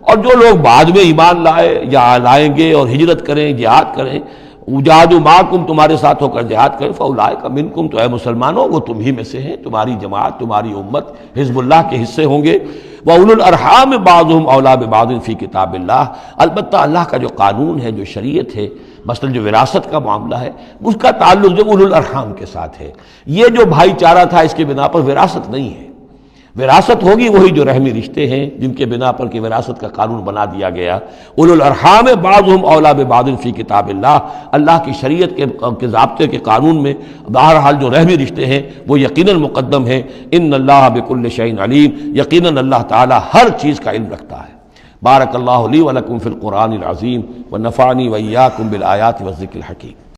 Speaker 2: اور جو لوگ بعد میں ایمان لائے یا لائیں گے اور ہجرت کریں، جہاد کریں، وجاہدوا معکم، تمہارے ساتھ ہو کر جہاد کریں، فاولئک منکم، تو اے مسلمانوں وہ تم ہی میں سے ہیں، تمہاری جماعت، تمہاری امت حزب اللہ کے حصے ہوں گے۔ وَأُولُو الْأَرْحَامِ بَعْضُهُمْ أَوْلَىٰ بِبَعْضٍ فِي کتاب اللہ، البتہ اللہ کا جو قانون ہے، جو شریعت ہے، مثلا جو وراثت کا معاملہ ہے، اس کا تعلق جو اولو الارحام کے ساتھ ہے۔ یہ جو بھائی چارہ تھا اس کے بنا پر وراثت نہیں ہے، وراثت ہوگی وہی جو رحمی رشتے ہیں جن کے بنا پر کہ وراثت کا قانون بنا دیا گیا. اولو الارحام بعضهم اولی ببعض فی کتاب اللہ. اللہ کی شریعت کے ضابطے کے قانون میں بہرحال جو رحمی رشتے ہیں وہ یقیناً مقدم ہیں. ان اللہ بکل شیء علیم. یقیناً اللہ تعالی ہر چیز کا علم رکھتا ہے. بارک اللہ لی ولکم فی القرآن العظیم ونفعنی وإیاکم بالآیات والذکر الحکیم.